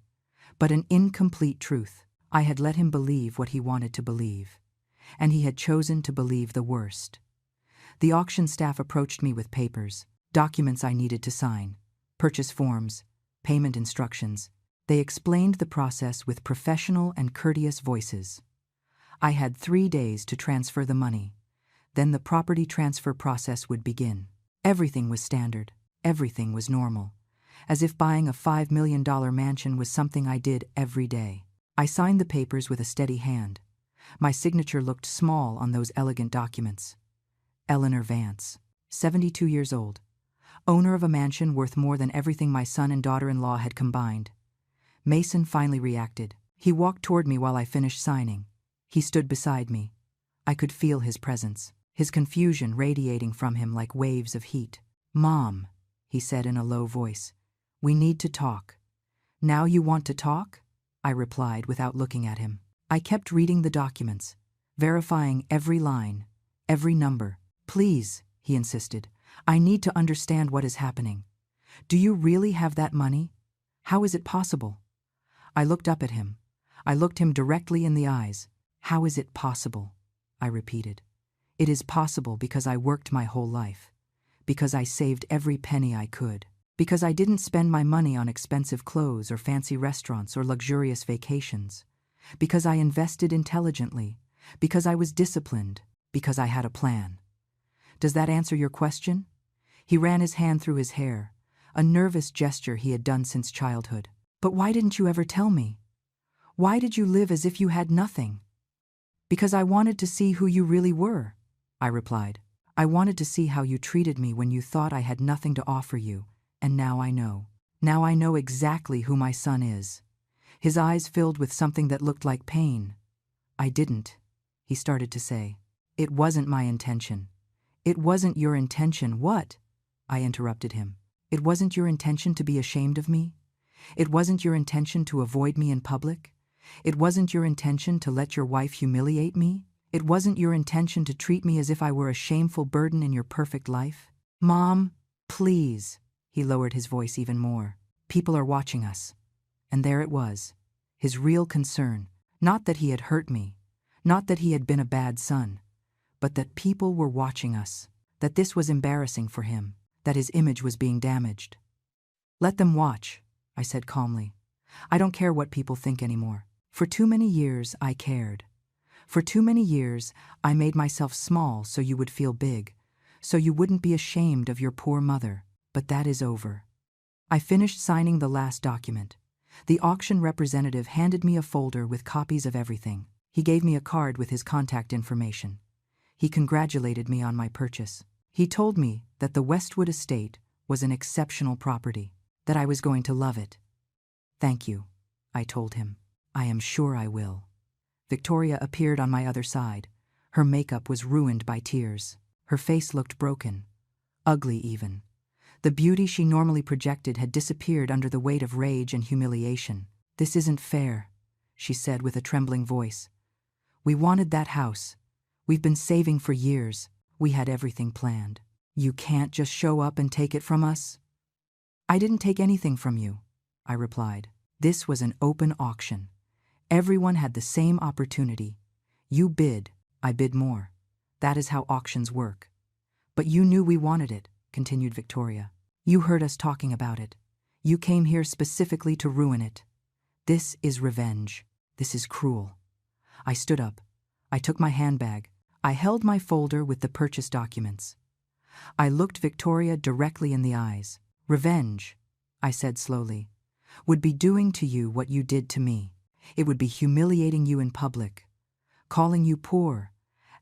but an incomplete truth. I had let him believe what he wanted to believe, and he had chosen to believe the worst. The auction staff approached me with papers, documents I needed to sign, purchase forms, payment instructions. They explained the process with professional and courteous voices. I had 3 days to transfer the money. Then the property transfer process would begin. Everything was standard. Everything was normal. As if buying a $5 million mansion was something I did every day. I signed the papers with a steady hand. My signature looked small on those elegant documents. Eleanor Vance, 72 years old, owner of a mansion worth more than everything my son and daughter-in-law had combined. Mason finally reacted. He walked toward me while I finished signing. He stood beside me. I could feel his presence, his confusion radiating from him like waves of heat. "Mom," he said in a low voice, "we need to talk." "Now you want to talk?" I replied without looking at him. I kept reading the documents, verifying every line, every number. "Please," he insisted, "I need to understand what is happening. Do you really have that money? How is it possible?" I looked up at him. I looked him directly in the eyes. "How is it possible?" I repeated. "It is possible because I worked my whole life, because I saved every penny I could, because I didn't spend my money on expensive clothes or fancy restaurants or luxurious vacations, because I invested intelligently, because I was disciplined, because I had a plan. Does that answer your question?" He ran his hand through his hair, a nervous gesture he had done since childhood. "But why didn't you ever tell me? Why did you live as if you had nothing?" "Because I wanted to see who you really were," I replied. "I wanted to see how you treated me when you thought I had nothing to offer you, and now I know. Now I know exactly who my son is." His eyes filled with something that looked like pain. "I didn't," he started to say. "It wasn't my intention." "It wasn't your intention, what?" I interrupted him. "It wasn't your intention to be ashamed of me? It wasn't your intention to avoid me in public? It wasn't your intention to let your wife humiliate me? It wasn't your intention to treat me as if I were a shameful burden in your perfect life? Mom, please." He lowered his voice even more. "People are watching us." And there it was, his real concern. Not that he had hurt me, not that he had been a bad son, but that people were watching us, that this was embarrassing for him, that his image was being damaged. "Let them watch," I said calmly. "I don't care what people think anymore. For too many years I cared. For too many years I made myself small so you would feel big, so you wouldn't be ashamed of your poor mother. But that is over." I finished signing the last document. The auction representative handed me a folder with copies of everything. He gave me a card with his contact information. He congratulated me on my purchase. He told me that the Westwood estate was an exceptional property, that I was going to love it. "Thank you," I told him. "I am sure I will." Victoria appeared on my other side. Her makeup was ruined by tears. Her face looked broken, ugly even. The beauty she normally projected had disappeared under the weight of rage and humiliation. "This isn't fair," she said with a trembling voice. "We wanted that house. We've been saving for years. We had everything planned. You can't just show up and take it from us." "I didn't take anything from you," I replied. "This was an open auction. Everyone had the same opportunity. You bid, I bid more. That is how auctions work." "But you knew we wanted it," continued Victoria. "You heard us talking about it. You came here specifically to ruin it. This is revenge. This is cruel." I stood up. I took my handbag. I held my folder with the purchase documents. I looked Victoria directly in the eyes. "Revenge," I said slowly, "would be doing to you what you did to me. It would be humiliating you in public, calling you poor,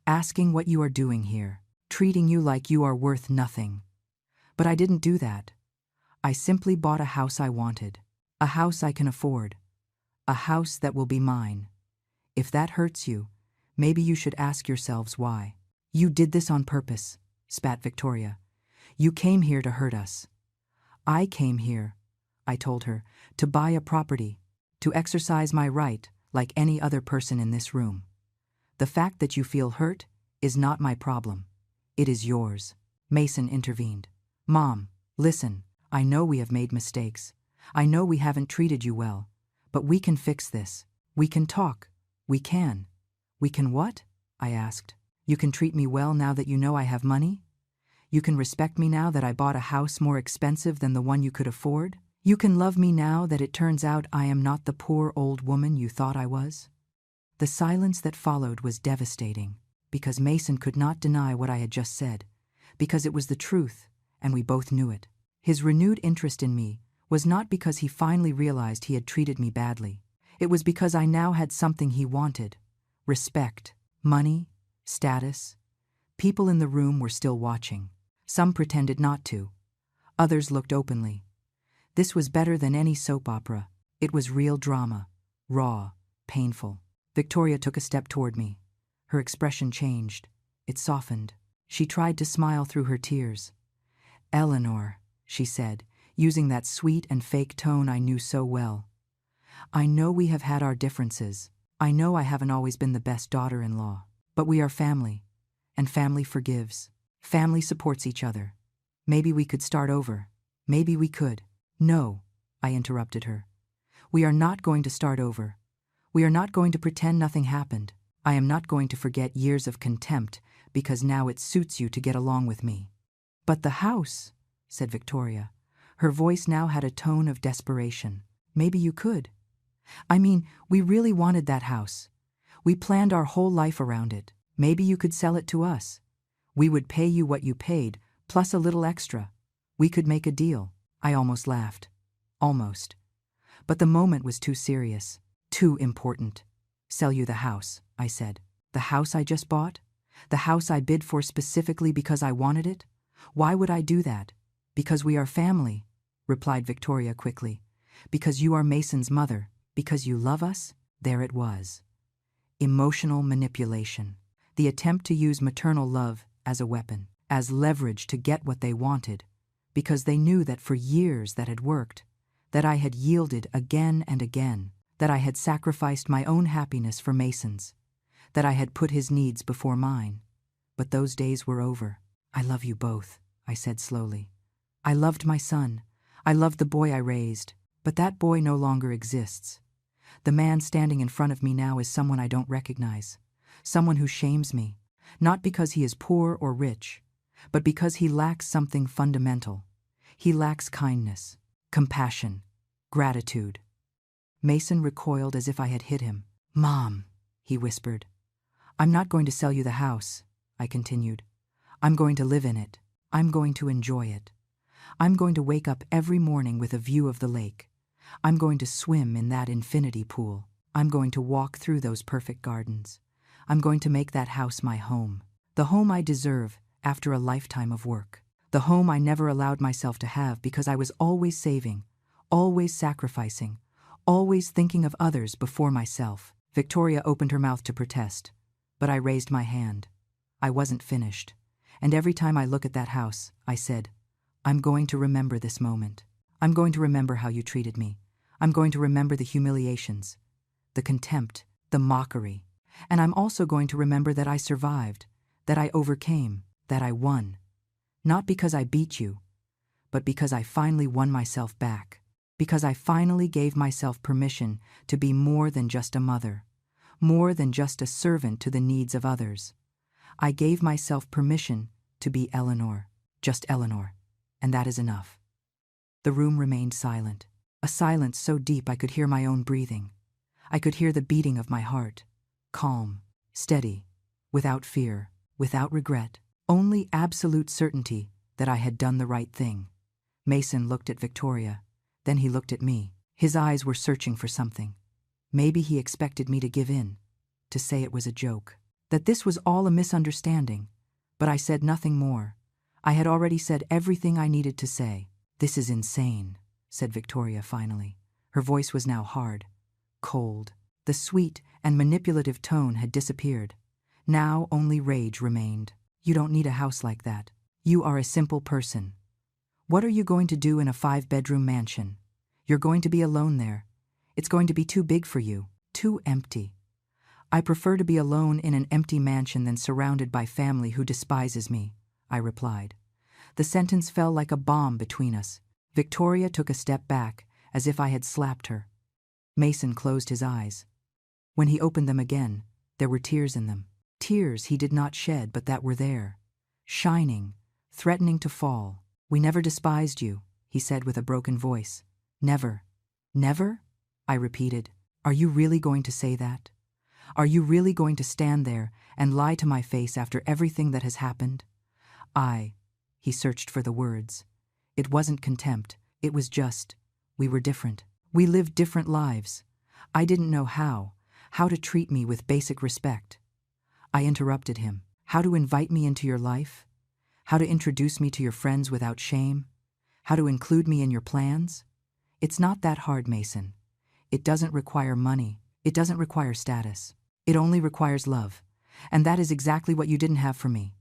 asking what you are doing here, treating you like you are worth nothing. But I didn't do that. I simply bought a house I wanted. A house I can afford. A house that will be mine. If that hurts you, maybe you should ask yourselves why. You did this on purpose, spat Victoria. You came here to hurt us. I came here, I told her, to buy a property, to exercise my right like any other person in this room. The fact that you feel hurt is not my problem. It is yours. Mason intervened. Mom, listen, I know we have made mistakes. I know we haven't treated you well. But we can fix this. We can talk. We can. We can what? I asked. You can treat me well now that you know I have money? You can respect me now that I bought a house more expensive than the one you could afford? You can love me now that it turns out I am not the poor old woman you thought I was? The silence that followed was devastating, because Mason could not deny what I had just said, because it was the truth, and we both knew it. His renewed interest in me was not because he finally realized he had treated me badly. It was because I now had something he wanted: respect, money, status. People in the room were still watching. Some pretended not to. Others looked openly. This was better than any soap opera. It was real drama, raw, painful. Victoria took a step toward me. Her expression changed. It softened. She tried to smile through her tears. Eleanor, she said, using that sweet and fake tone I knew so well. I know we have had our differences. I know I haven't always been the best daughter-in-law. But we are family. And family forgives. Family supports each other. Maybe we could start over. Maybe we could. No, I interrupted her. We are not going to start over. We are not going to pretend nothing happened. I am not going to forget years of contempt because now it suits you to get along with me. But the house, said Victoria. Her voice now had a tone of desperation. Maybe you could. I mean, we really wanted that house. We planned our whole life around it. Maybe you could sell it to us. We would pay you what you paid, plus a little extra. We could make a deal. I almost laughed. Almost. But the moment was too serious, too important. Sell you the house, I said. The house I just bought? The house I bid for specifically because I wanted it? Why would I do that? Because we are family, replied Victoria quickly. Because you are Mason's mother. Because you love us? There it was. Emotional manipulation. The attempt to use maternal love as a weapon, as leverage to get what they wanted, because they knew that for years that had worked, that I had yielded again and again, that I had sacrificed my own happiness for Mason's, that I had put his needs before mine. But those days were over. I love you both, I said slowly. I loved my son. I loved the boy I raised, but that boy no longer exists. The man standing in front of me now is someone I don't recognize, someone who shames me, not because he is poor or rich, but because he lacks something fundamental. He lacks kindness, compassion, gratitude. Mason recoiled as if I had hit him. Mom, he whispered. I'm not going to sell you the house, I continued. I'm going to live in it. I'm going to enjoy it. I'm going to wake up every morning with a view of the lake. I'm going to swim in that infinity pool. I'm going to walk through those perfect gardens. I'm going to make that house my home. The home I deserve after a lifetime of work. The home I never allowed myself to have because I was always saving, always sacrificing, always thinking of others before myself. Victoria opened her mouth to protest, but I raised my hand. I wasn't finished. And every time I look at that house, I said, I'm going to remember this moment. I'm going to remember how you treated me. I'm going to remember the humiliations, the contempt, the mockery. And I'm also going to remember that I survived, that I overcame, that I won. Not because I beat you, but because I finally won myself back. Because I finally gave myself permission to be more than just a mother, more than just a servant to the needs of others. I gave myself permission to be Eleanor, just Eleanor, and that is enough. The room remained silent, a silence so deep I could hear my own breathing. I could hear the beating of my heart, calm, steady, without fear, without regret, only absolute certainty that I had done the right thing. Mason looked at Victoria, then he looked at me. His eyes were searching for something. Maybe he expected me to give in, to say it was a joke, that this was all a misunderstanding, but I said nothing more. I had already said everything I needed to say. "This is insane," said Victoria finally. Her voice was now hard, cold. The sweet and manipulative tone had disappeared. Now only rage remained. "You don't need a house like that. You are a simple person. What are you going to do in a 5-bedroom mansion? You're going to be alone there. It's going to be too big for you, too empty." "I prefer to be alone in an empty mansion than surrounded by family who despises me," I replied. The sentence fell like a bomb between us. Victoria took a step back, as if I had slapped her. Mason closed his eyes. When he opened them again, there were tears in them. Tears he did not shed, but that were there, shining, threatening to fall. "We never despised you," he said with a broken voice. "Never." "Never?" I repeated. "Are you really going to say that? Are you really going to stand there and lie to my face after everything that has happened?" He searched for the words. It wasn't contempt, it was just, we were different. We lived different lives. I didn't know how to treat me with basic respect. I interrupted him. "How to invite me into your life? How to introduce me to your friends without shame? How to include me in your plans? It's not that hard, Mason. It doesn't require money. It doesn't require status. It only requires love. And that is exactly what you didn't have for me."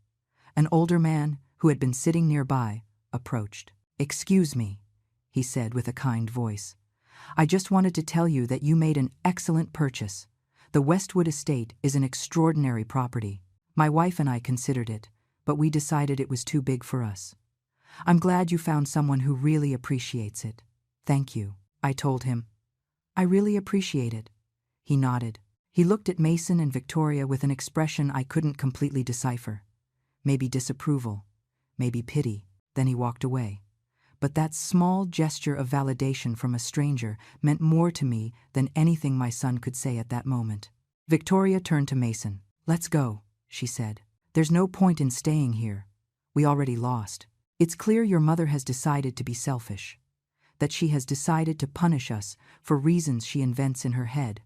An older man, who had been sitting nearby, approached. "Excuse me," he said with a kind voice. "I just wanted to tell you that you made an excellent purchase. The Westwood estate is an extraordinary property. My wife and I considered it, but we decided it was too big for us. I'm glad you found someone who really appreciates it." "Thank you," I told him. "I really appreciate it." He nodded. He looked at Mason and Victoria with an expression I couldn't completely decipher. Maybe disapproval, maybe pity. Then he walked away. But that small gesture of validation from a stranger meant more to me than anything my son could say at that moment. Victoria turned to Mason. "Let's go," she said. "There's no point in staying here. We already lost. It's clear your mother has decided to be selfish, that she has decided to punish us for reasons she invents in her head.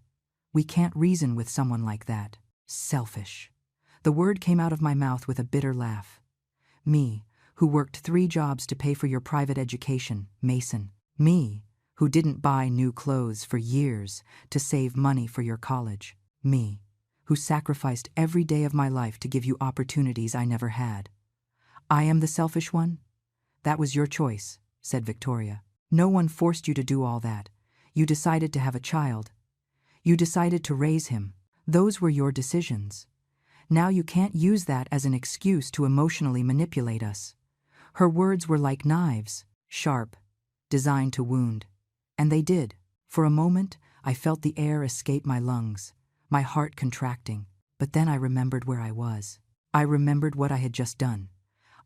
We can't reason with someone like that." Selfish. The word came out of my mouth with a bitter laugh. Me, who worked 3 jobs to pay for your private education, Mason. Me, who didn't buy new clothes for years to save money for your college. Me, who sacrificed every day of my life to give you opportunities I never had. I am the selfish one? "That was your choice," said Victoria. "No one forced you to do all that. You decided to have a child. You decided to raise him. Those were your decisions. Now you can't use that as an excuse to emotionally manipulate us." Her words were like knives, sharp, designed to wound. And they did. For a moment, I felt the air escape my lungs, my heart contracting. But then I remembered where I was. I remembered what I had just done.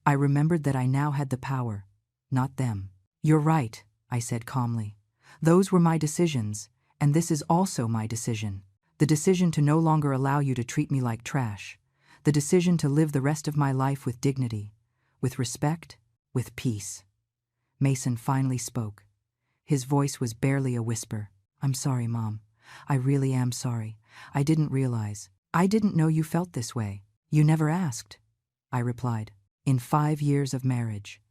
I remembered that I now had the power, not them. "You're right," I said calmly. "Those were my decisions, and this is also my decision. The decision to no longer allow you to treat me like trash. The decision to live the rest of my life with dignity, with respect, with peace." Mason finally spoke. His voice was barely a whisper. "I'm sorry, Mom. I really am sorry. I didn't realize. I didn't know you felt this way." "You never asked," I replied. "In 5 years of marriage.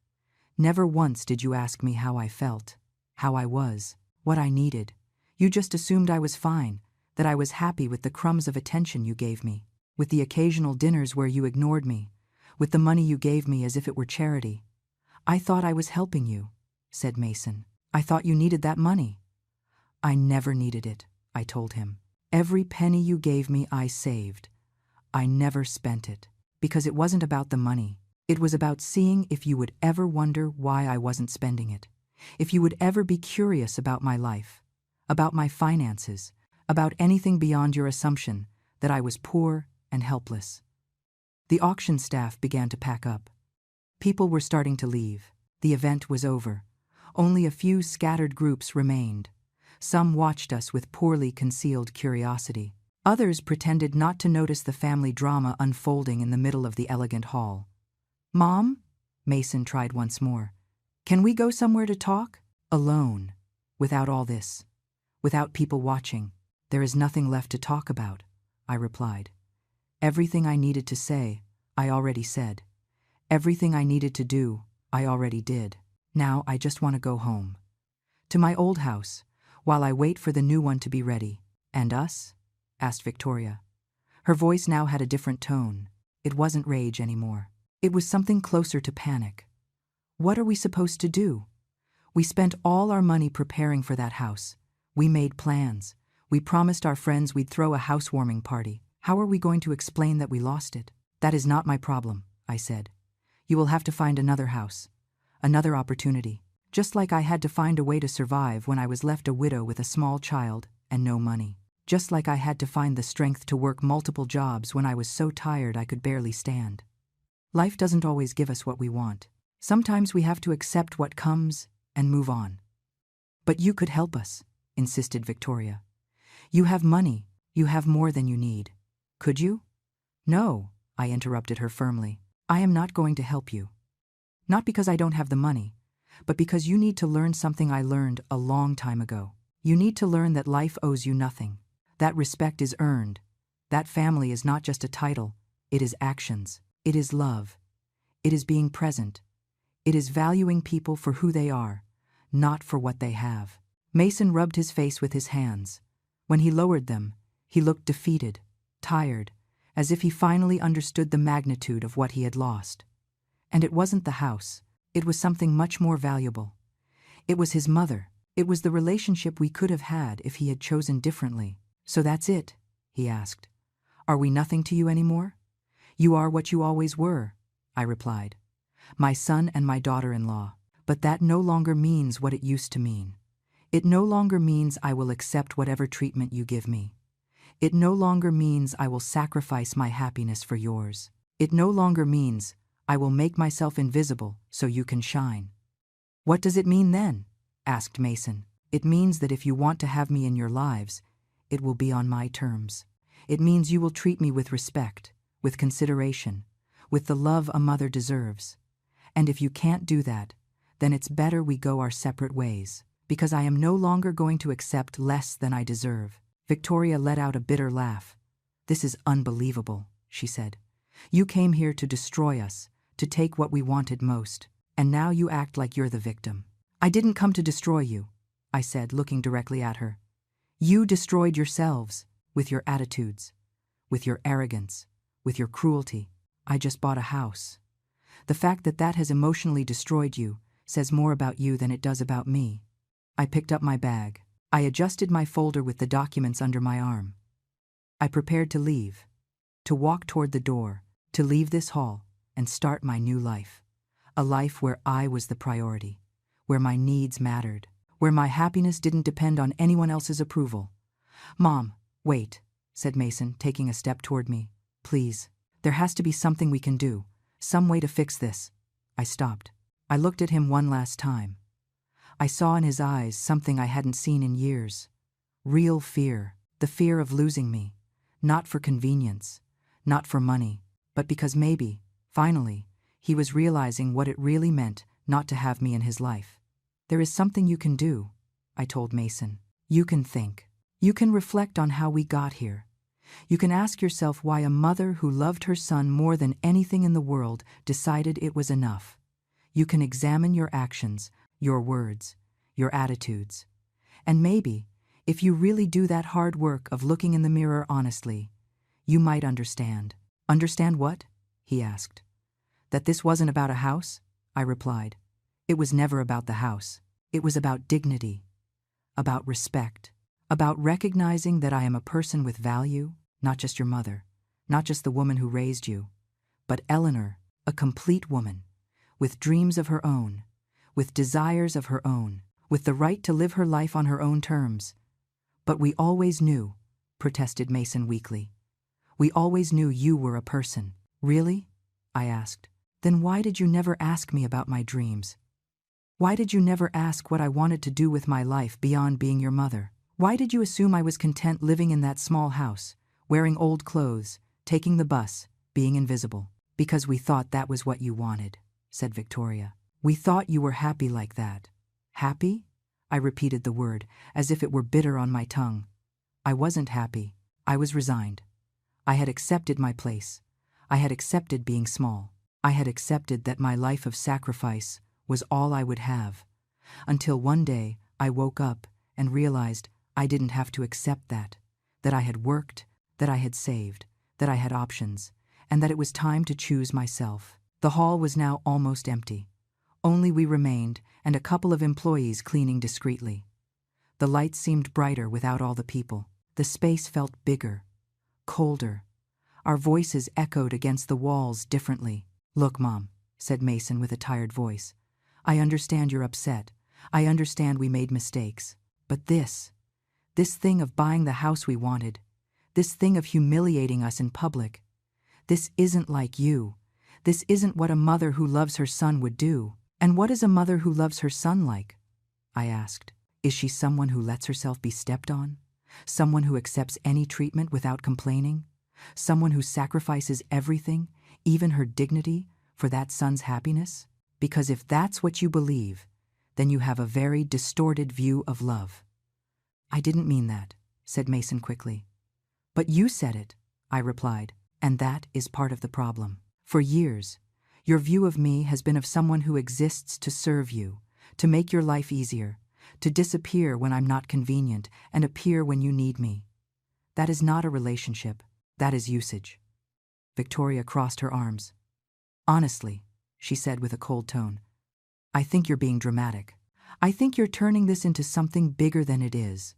Never once did you ask me how I felt, how I was, what I needed. You just assumed I was fine, that I was happy with the crumbs of attention you gave me, with the occasional dinners where you ignored me, with the money you gave me as if it were charity. I thought I was helping you," said Mason. "I thought you needed that money." "I never needed it," I told him. "Every penny you gave me I saved. I never spent it, because it wasn't about the money. It was about seeing if you would ever wonder why I wasn't spending it, if you would ever be curious about my life, about my finances, about anything beyond your assumption that I was poor and helpless." The auction staff began to pack up. People were starting to leave. The event was over. Only a few scattered groups remained. Some watched us with poorly concealed curiosity. Others pretended not to notice the family drama unfolding in the middle of the elegant hall. "Mom?" Mason tried once more. "Can we go somewhere to talk?" "Alone, without all this, without people watching. There is nothing left to talk about," I replied. "Everything I needed to say, I already said. Everything I needed to do, I already did." Now I just want to go home. To my old house, while I wait for the new one to be ready. And us? Asked Victoria. Her voice now had a different tone. It wasn't rage anymore. It was something closer to panic. What are we supposed to do? We spent all our money preparing for that house. We made plans. We promised our friends we'd throw a housewarming party. How are we going to explain that we lost it? That is not my problem, I said. You will have to find another house. Another opportunity. Just like I had to find a way to survive when I was left a widow with a small child and no money. Just like I had to find the strength to work multiple jobs when I was so tired I could barely stand. Life doesn't always give us what we want. Sometimes we have to accept what comes and move on. But you could help us, insisted Victoria. You have money. You have more than you need. Could you? No, I interrupted her firmly. I am not going to help you. Not because I don't have the money, but because you need to learn something I learned a long time ago. You need to learn that life owes you nothing. That respect is earned. That family is not just a title. It is actions. It is love. It is being present. It is valuing people for who they are, not for what they have. Mason rubbed his face with his hands. When he lowered them, he looked defeated, tired, as if he finally understood the magnitude of what he had lost. And it wasn't the house. It was something much more valuable. It was his mother. It was the relationship we could have had if he had chosen differently. So that's it, he asked. Are we nothing to you anymore? You are what you always were, I replied. My son and my daughter-in-law. But that no longer means what it used to mean. It no longer means I will accept whatever treatment you give me. It no longer means I will sacrifice my happiness for yours. It no longer means I will make myself invisible so you can shine. What does it mean then? Asked Mason. It means that if you want to have me in your lives, it will be on my terms. It means you will treat me with respect, with consideration, with the love a mother deserves. And if you can't do that, then it's better we go our separate ways, because I am no longer going to accept less than I deserve. Victoria let out a bitter laugh. This is unbelievable, she said. You came here to destroy us, to take what we wanted most, and now you act like you're the victim. I didn't come to destroy you, I said, looking directly at her. You destroyed yourselves, with your attitudes, with your arrogance, with your cruelty. I just bought a house. The fact that that has emotionally destroyed you says more about you than it does about me. I picked up my bag. I adjusted my folder with the documents under my arm. I prepared to leave, to walk toward the door, to leave this hall and start my new life. A life where I was the priority, where my needs mattered, where my happiness didn't depend on anyone else's approval. Mom, wait, said Mason, taking a step toward me. Please, there has to be something we can do, some way to fix this. I stopped. I looked at him one last time. I saw in his eyes something I hadn't seen in years. Real fear, the fear of losing me. Not for convenience, not for money, but because maybe, finally, he was realizing what it really meant not to have me in his life. There is something you can do, I told Mason. You can think. You can reflect on how we got here. You can ask yourself why a mother who loved her son more than anything in the world decided it was enough. You can examine your actions, your words, your attitudes. And maybe, if you really do that hard work of looking in the mirror honestly, you might understand. Understand what? He asked. That this wasn't about a house? I replied. It was never about the house. It was about dignity, about respect, about recognizing that I am a person with value, not just your mother, not just the woman who raised you, but Eleanor, a complete woman, with dreams of her own, with desires of her own, with the right to live her life on her own terms. But we always knew, protested Mason weakly. We always knew you were a person. Really? I asked. Then why did you never ask me about my dreams? Why did you never ask what I wanted to do with my life beyond being your mother? Why did you assume I was content living in that small house, wearing old clothes, taking the bus, being invisible? Because we thought that was what you wanted, said Victoria. We thought you were happy like that. Happy? I repeated the word, as if it were bitter on my tongue. I wasn't happy. I was resigned. I had accepted my place. I had accepted being small. I had accepted that my life of sacrifice was all I would have. Until one day, I woke up and realized I didn't have to accept that I had worked, that I had saved, that I had options, and that it was time to choose myself. The hall was now almost empty. Only we remained, and a couple of employees cleaning discreetly. The lights seemed brighter without all the people. The space felt bigger, colder. Our voices echoed against the walls differently. "Look, Mom," said Mason with a tired voice. "I understand you're upset. I understand we made mistakes. But this thing of buying the house we wanted, this thing of humiliating us in public, this isn't like you. This isn't what a mother who loves her son would do." "And what is a mother who loves her son like?" I asked. "Is she someone who lets herself be stepped on? Someone who accepts any treatment without complaining? Someone who sacrifices everything, even her dignity, for that son's happiness? Because if that's what you believe, then you have a very distorted view of love." "I didn't mean that," said Mason quickly. "But you said it," I replied, "and that is part of the problem. For years, your view of me has been of someone who exists to serve you, to make your life easier, to disappear when I'm not convenient and appear when you need me. That is not a relationship. That is usage." Victoria crossed her arms. "Honestly," she said with a cold tone, "I think you're being dramatic. I think you're turning this into something bigger than it is.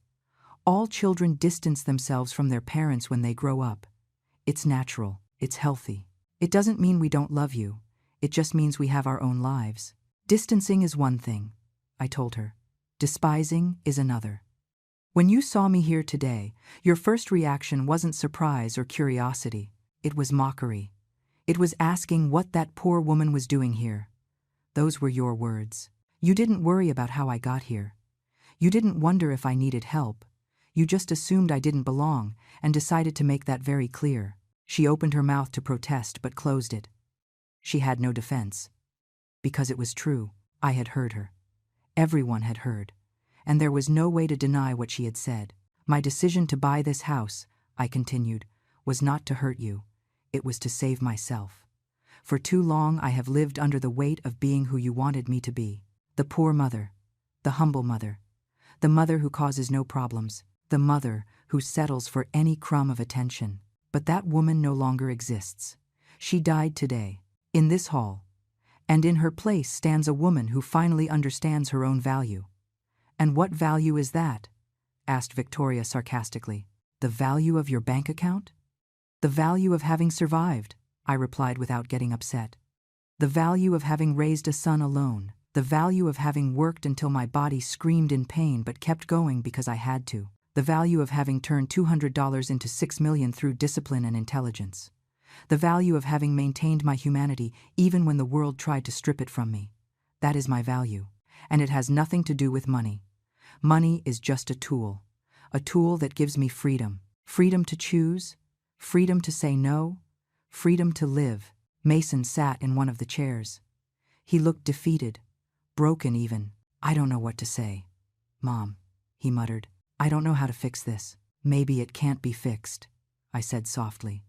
All children distance themselves from their parents when they grow up. It's natural. It's healthy. It doesn't mean we don't love you. It just means we have our own lives. Distancing is one thing," I told her. "Despising is another. When you saw me here today, your first reaction wasn't surprise or curiosity. It was mockery. It was asking what that poor woman was doing here. Those were your words. You didn't worry about how I got here. You didn't wonder if I needed help. You just assumed I didn't belong and decided to make that very clear." She opened her mouth to protest but closed it. She had no defense. Because it was true. I had heard her. Everyone had heard. And there was no way to deny what she had said. "My decision to buy this house," I continued, "was not to hurt you. It was to save myself. For too long I have lived under the weight of being who you wanted me to be. The poor mother. The humble mother. The mother who causes no problems. The mother who settles for any crumb of attention. But that woman no longer exists. She died today, in this hall. And in her place stands a woman who finally understands her own value." "And what value is that?" asked Victoria sarcastically. "The value of your bank account?" "The value of having survived," I replied without getting upset. "The value of having raised a son alone. The value of having worked until my body screamed in pain but kept going because I had to. The value of having turned $200 into $6 million through discipline and intelligence. The value of having maintained my humanity even when the world tried to strip it from me. That is my value, and it has nothing to do with money. Money is just a tool that gives me freedom. Freedom to choose, freedom to say no, freedom to live." Mason sat in one of the chairs. He looked defeated, broken even. "I don't know what to say, Mom," he muttered. "I don't know how to fix this." "Maybe it can't be fixed," I said softly.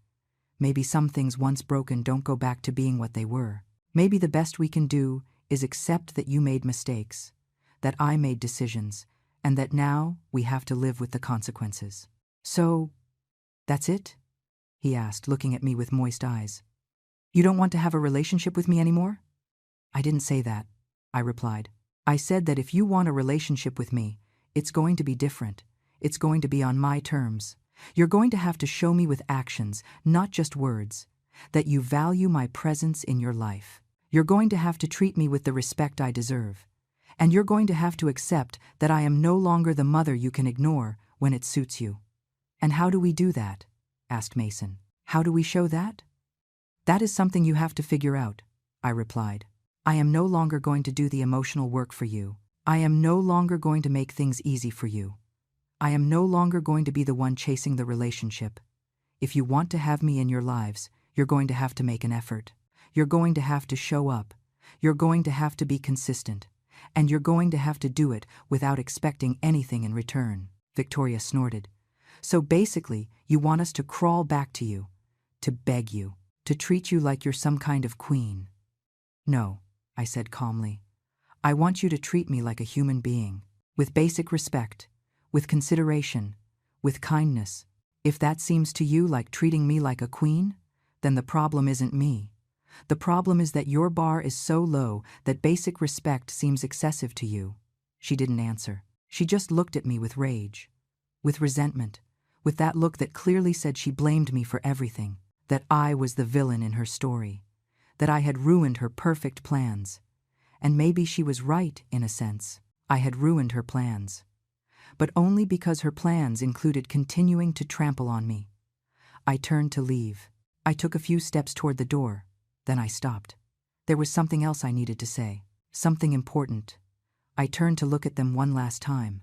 "Maybe some things once broken don't go back to being what they were. Maybe the best we can do is accept that you made mistakes, that I made decisions, and that now we have to live with the consequences." "So, that's it?" he asked, looking at me with moist eyes. "You don't want to have a relationship with me anymore?" "I didn't say that," I replied. "I said that if you want a relationship with me, it's going to be different. It's going to be on my terms. You're going to have to show me with actions, not just words, that you value my presence in your life. You're going to have to treat me with the respect I deserve. And you're going to have to accept that I am no longer the mother you can ignore when it suits you." "And how do we do that?" asked Mason. "How do we show that?" "That is something you have to figure out," I replied. "I am no longer going to do the emotional work for you. I am no longer going to make things easy for you. I am no longer going to be the one chasing the relationship. If you want to have me in your lives, you're going to have to make an effort. You're going to have to show up. You're going to have to be consistent. And you're going to have to do it without expecting anything in return." Victoria snorted. "So basically, you want us to crawl back to you, to beg you, to treat you like you're some kind of queen." "No," I said calmly. I want you to treat me like a human being, with basic respect, with consideration, with kindness. If that seems to you like treating me like a queen, then the problem isn't me. The problem is that your bar is so low that basic respect seems excessive to you." She didn't answer. She just looked at me with rage, with resentment, with that look that clearly said she blamed me for everything, that I was the villain in her story, that I had ruined her perfect plans. And maybe she was right, in a sense. I had ruined her plans. But only because her plans included continuing to trample on me. I turned to leave. I took a few steps toward the door, then I stopped. There was something else I needed to say, something important. I turned to look at them one last time.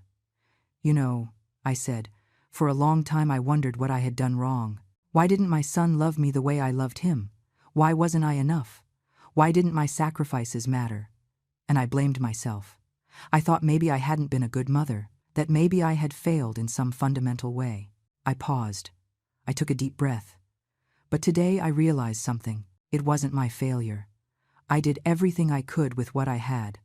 "You know," I said, "for a long time I wondered what I had done wrong. Why didn't my son love me the way I loved him? Why wasn't I enough? Why didn't my sacrifices matter?" And I blamed myself. I thought maybe I hadn't been a good mother, that maybe I had failed in some fundamental way. I paused. I took a deep breath. But today I realized something. It wasn't my failure. I did everything I could with what I had.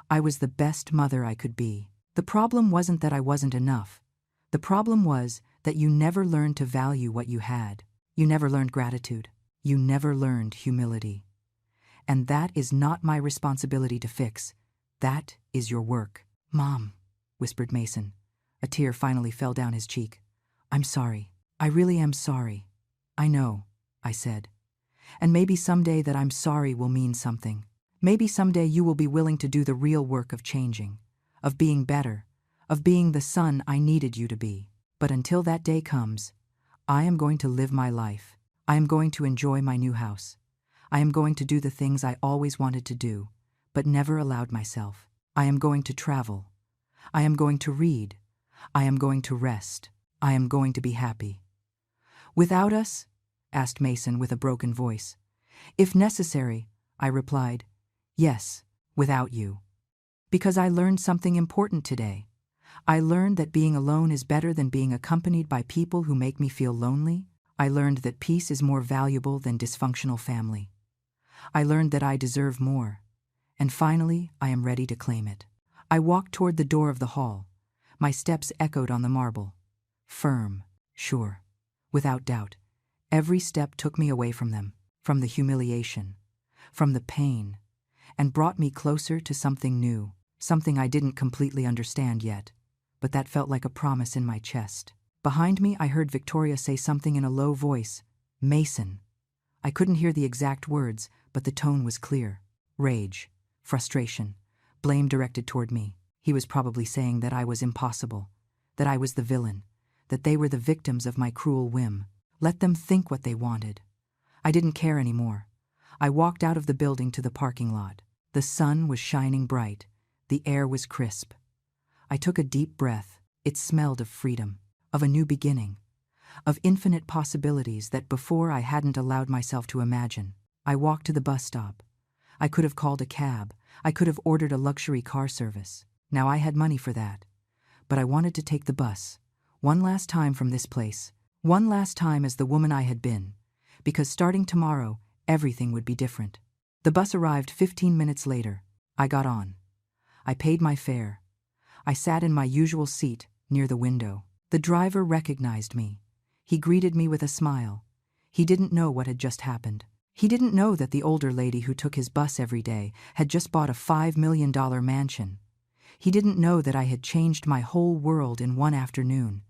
I was the best mother I could be. The problem wasn't that I wasn't enough. The problem was that you never learned to value what you had. You never learned gratitude. You never learned humility. And that is not my responsibility to fix. That is your work. "Mom," whispered Mason. A tear finally fell down his cheek. "I'm sorry. I really am sorry." "I know," I said. "And maybe someday that I'm sorry will mean something. Maybe someday you will be willing to do the real work of changing, of being better, of being the son I needed you to be. But until that day comes, I am going to live my life. I am going to enjoy my new house. I am going to do the things I always wanted to do, but never allowed myself. I am going to travel. I am going to read. I am going to rest. I am going to be happy." "Without us?" asked Mason with a broken voice. "If necessary," I replied. "Yes, without you." Because I learned something important today. I learned that being alone is better than being accompanied by people who make me feel lonely. I learned that peace is more valuable than dysfunctional family. I learned that I deserve more. And finally, I am ready to claim it. I walked toward the door of the hall. My steps echoed on the marble. Firm, sure, without doubt. Every step took me away from them, from the humiliation, from the pain, and brought me closer to something new, something I didn't completely understand yet, but that felt like a promise in my chest. Behind me, I heard Victoria say something in a low voice. "Mason." I couldn't hear the exact words, but the tone was clear. Rage, frustration, blame directed toward me. He was probably saying that I was impossible, that I was the villain, that they were the victims of my cruel whim. Let them think what they wanted. I didn't care anymore. I walked out of the building to the parking lot. The sun was shining bright. The air was crisp. I took a deep breath. It smelled of freedom, of a new beginning, of infinite possibilities that before I hadn't allowed myself to imagine. I walked to the bus stop. I could have called a cab. I could have ordered a luxury car service. Now I had money for that. But I wanted to take the bus, one last time from this place, one last time as the woman I had been, because starting tomorrow, everything would be different. The bus arrived 15 minutes later. I got on. I paid my fare. I sat in my usual seat, near the window. The driver recognized me. He greeted me with a smile. He didn't know what had just happened. He didn't know that the older lady who took his bus every day had just bought a $5 million mansion. He didn't know that I had changed my whole world in one afternoon.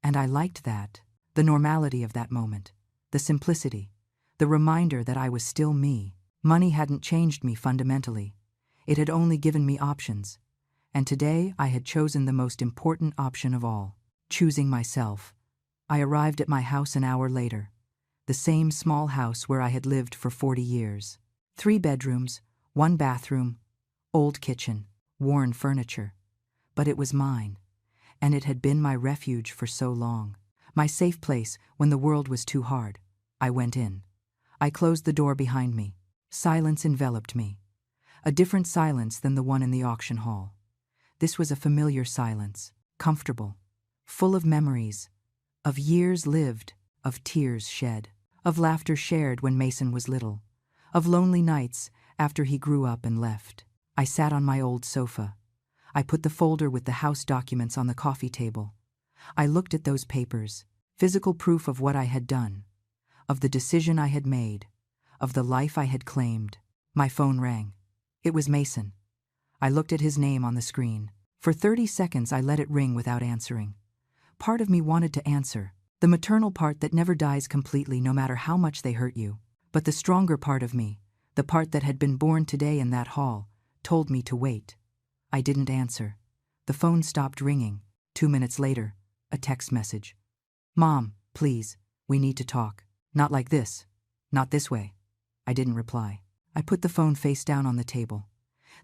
And I liked that. The normality of that moment. The simplicity. The reminder that I was still me. Money hadn't changed me fundamentally. It had only given me options. And today I had chosen the most important option of all. Choosing myself. I arrived at my house an hour later. The same small house where I had lived for 40 years. 3 bedrooms, 1 bathroom, old kitchen, worn furniture. But it was mine, and it had been my refuge for so long. My safe place when the world was too hard. I went in. I closed the door behind me. Silence enveloped me. A different silence than the one in the auction hall. This was a familiar silence, comfortable, full of memories, of years lived, of tears shed, of laughter shared when Mason was little, of lonely nights after he grew up and left. I sat on my old sofa. I put the folder with the house documents on the coffee table. I looked at those papers, physical proof of what I had done, of the decision I had made, of the life I had claimed. My phone rang. It was Mason. I looked at his name on the screen. For 30 seconds I let it ring without answering. Part of me wanted to answer, the maternal part that never dies completely no matter how much they hurt you. But the stronger part of me, the part that had been born today in that hall, told me to wait. I didn't answer. The phone stopped ringing. 2 minutes later, a text message. "Mom, please, we need to talk. Not like this. Not this way." I didn't reply. I put the phone face down on the table.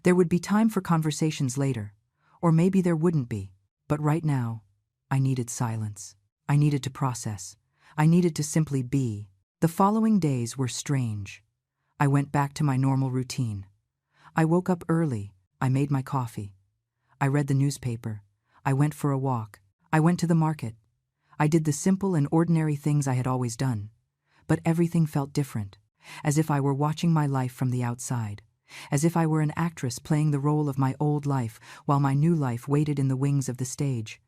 There would be time for conversations later, or maybe there wouldn't be. But right now, I needed silence. I needed to process. I needed to simply be. The following days were strange. I went back to my normal routine. I woke up early. I made my coffee. I read the newspaper. I went for a walk. I went to the market. I did the simple and ordinary things I had always done. But everything felt different, as if I were watching my life from the outside, as if I were an actress playing the role of my old life while my new life waited in the wings of the stage.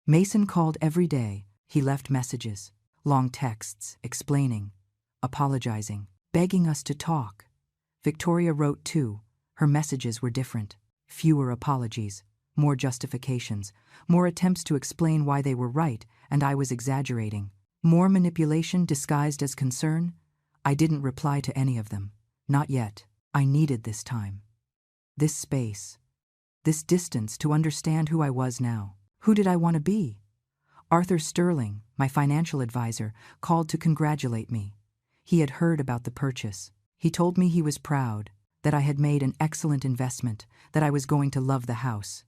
Mason called every day. He left messages, long texts, explaining, apologizing, begging us to talk. Victoria wrote too. Her messages were different. Fewer apologies, more justifications, more attempts to explain why they were right and I was exaggerating. More manipulation disguised as concern. I didn't reply to any of them. Not yet. I needed this time. This space. This distance to understand who I was now. Who did I want to be? Arthur Sterling, my financial advisor, called to congratulate me. He had heard about the purchase. He told me he was proud, that I had made an excellent investment, that I was going to love the house.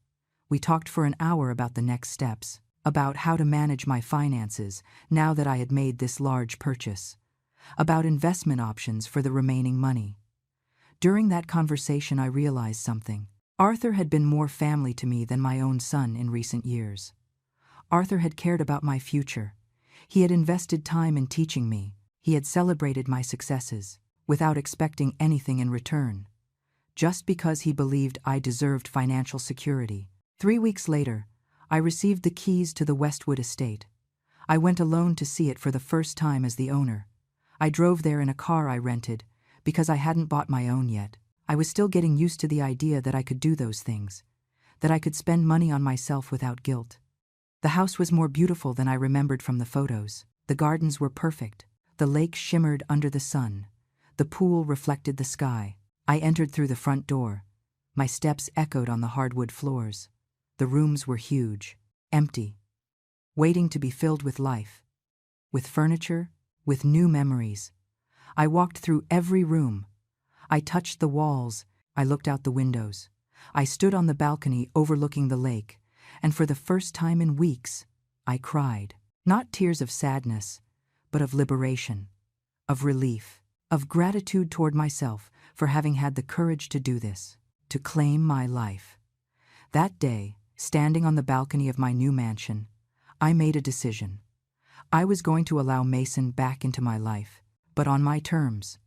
We talked for an hour about the next steps, about how to manage my finances now that I had made this large purchase, about investment options for the remaining money. During that conversation, I realized something. Arthur had been more family to me than my own son in recent years. Arthur had cared about my future. He had invested time in teaching me. He had celebrated my successes, without expecting anything in return, just because he believed I deserved financial security. 3 weeks later, I received the keys to the Westwood estate. I went alone to see it for the first time as the owner. I drove there in a car I rented, because I hadn't bought my own yet. I was still getting used to the idea that I could do those things, that I could spend money on myself without guilt. The house was more beautiful than I remembered from the photos. The gardens were perfect. The lake shimmered under the sun. The pool reflected the sky. I entered through the front door. My steps echoed on the hardwood floors. The rooms were huge, empty, waiting to be filled with life, with furniture, with new memories. I walked through every room. I touched the walls. I looked out the windows. I stood on the balcony overlooking the lake, and for the first time in weeks, I cried. Not tears of sadness, but of liberation, of relief, of gratitude toward myself for having had the courage to do this, to claim my life. That day, standing on the balcony of my new mansion, I made a decision. I was going to allow Mason back into my life, but on my terms.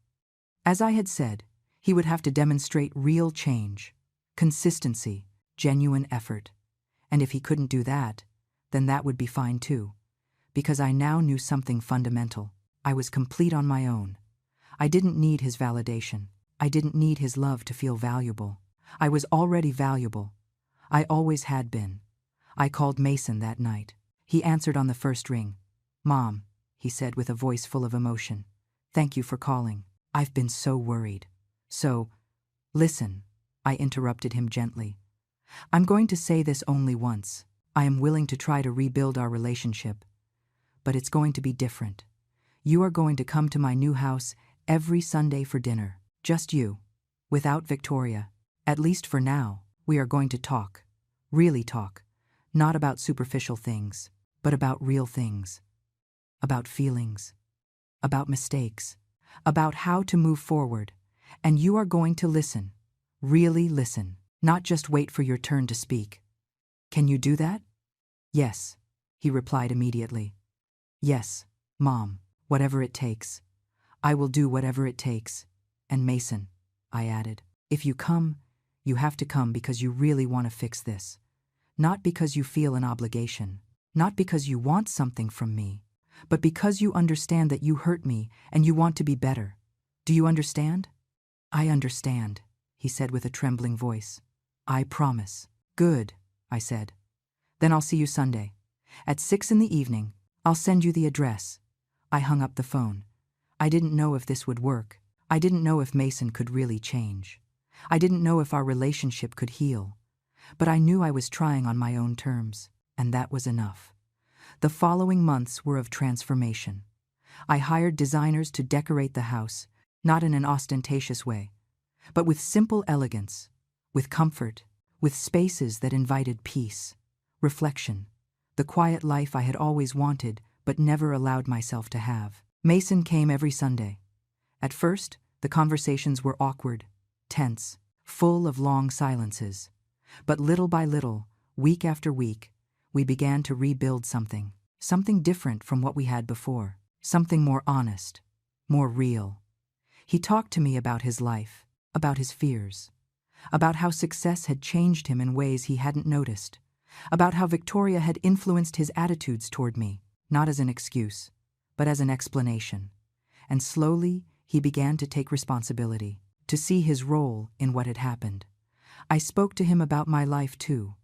As I had said, he would have to demonstrate real change, consistency, genuine effort. And if he couldn't do that, then that would be fine too. Because I now knew something fundamental. I was complete on my own. I didn't need his validation. I didn't need his love to feel valuable. I was already valuable. I always had been. I called Mason that night. He answered on the first ring. "Mom," he said with a voice full of emotion. "Thank you for calling. I've been so worried." Listen, I interrupted him gently. "I'm going to say this only once. I am willing to try to rebuild our relationship. But it's going to be different. You are going to come to my new house every Sunday for dinner. Just you. Without Victoria. At least for now, we are going to talk. Really talk. Not about superficial things, but about real things. About feelings. About mistakes. About how to move forward. And you are going to listen. Really listen. Not just wait for your turn to speak. Can you do that?" "Yes," he replied immediately. "Yes, Mom, whatever it takes. I will do whatever it takes. And Mason," I added, "if you come, You have to come because you really want to fix this. Not because you feel an obligation. Not because you want something from me. But because you understand that you hurt me and you want to be better. Do you understand? I understand, he said with a trembling voice. I promise. Good, I said. Then I'll see you Sunday. At 6 in the evening, I'll send you the address. I hung up the phone. I didn't know if this would work. I didn't know if Mason could really change. I didn't know if our relationship could heal. But I knew I was trying on my own terms, and that was enough. The following months were of transformation. I hired designers to decorate the house, not in an ostentatious way, but with simple elegance, with comfort, with spaces that invited peace, reflection, the quiet life I had always wanted but never allowed myself to have. Mason came every Sunday. At first, the conversations were awkward, tense, full of long silences. But little by little, week after week, we began to rebuild something different from what we had before, something more honest, more real. He talked to me about his life, about his fears, about how success had changed him in ways he hadn't noticed, about how Victoria had influenced his attitudes toward me, not as an excuse, but as an explanation. And slowly, he began to take responsibility, to see his role in what had happened. I spoke to him about my life too,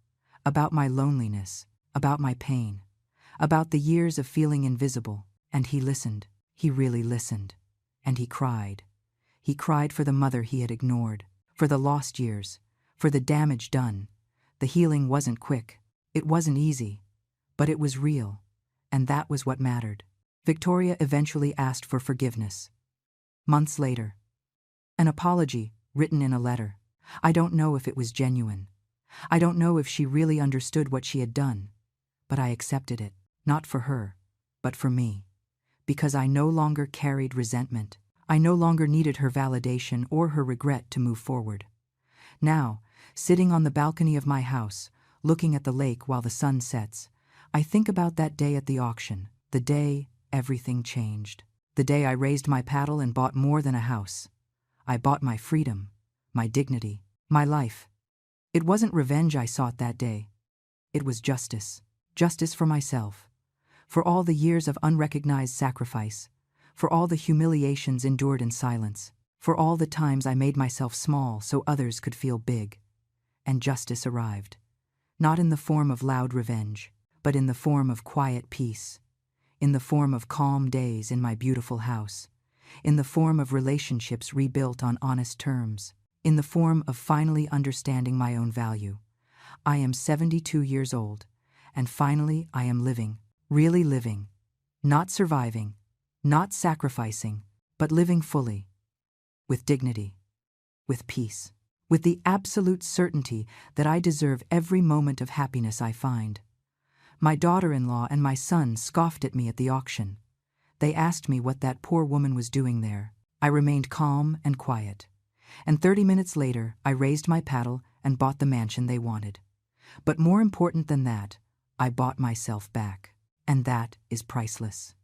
about my loneliness, about my pain, about the years of feeling invisible, and he listened. He really listened. And he cried. He cried for the mother he had ignored, for the lost years, for the damage done. The healing wasn't quick. It wasn't easy. But it was real. And that was what mattered. Victoria eventually asked for forgiveness. Months later. An apology, written in a letter. I don't know if it was genuine. I don't know if she really understood what she had done. But I accepted it, not for her, but for me. Because I no longer carried resentment. I no longer needed her validation or her regret to move forward. Now, sitting on the balcony of my house, looking at the lake while the sun sets, I think about that day at the auction, the day everything changed. The day I raised my paddle and bought more than a house. I bought my freedom, my dignity, my life. It wasn't revenge I sought that day. It was justice. Justice for myself. For all the years of unrecognized sacrifice. For all the humiliations endured in silence. For all the times I made myself small so others could feel big. And justice arrived. Not in the form of loud revenge, but in the form of quiet peace. In the form of calm days in my beautiful house. In the form of relationships rebuilt on honest terms. In the form of finally understanding my own value. I am 72 years old, and finally I am living, really living. Not surviving, not sacrificing, but living fully. With dignity, with peace, with the absolute certainty that I deserve every moment of happiness I find. My daughter-in-law and my son scoffed at me at the auction. They asked me what that poor woman was doing there. I remained calm and quiet. And 30 minutes later, I raised my paddle and bought the mansion they wanted. But more important than that, I bought myself back. And that is priceless.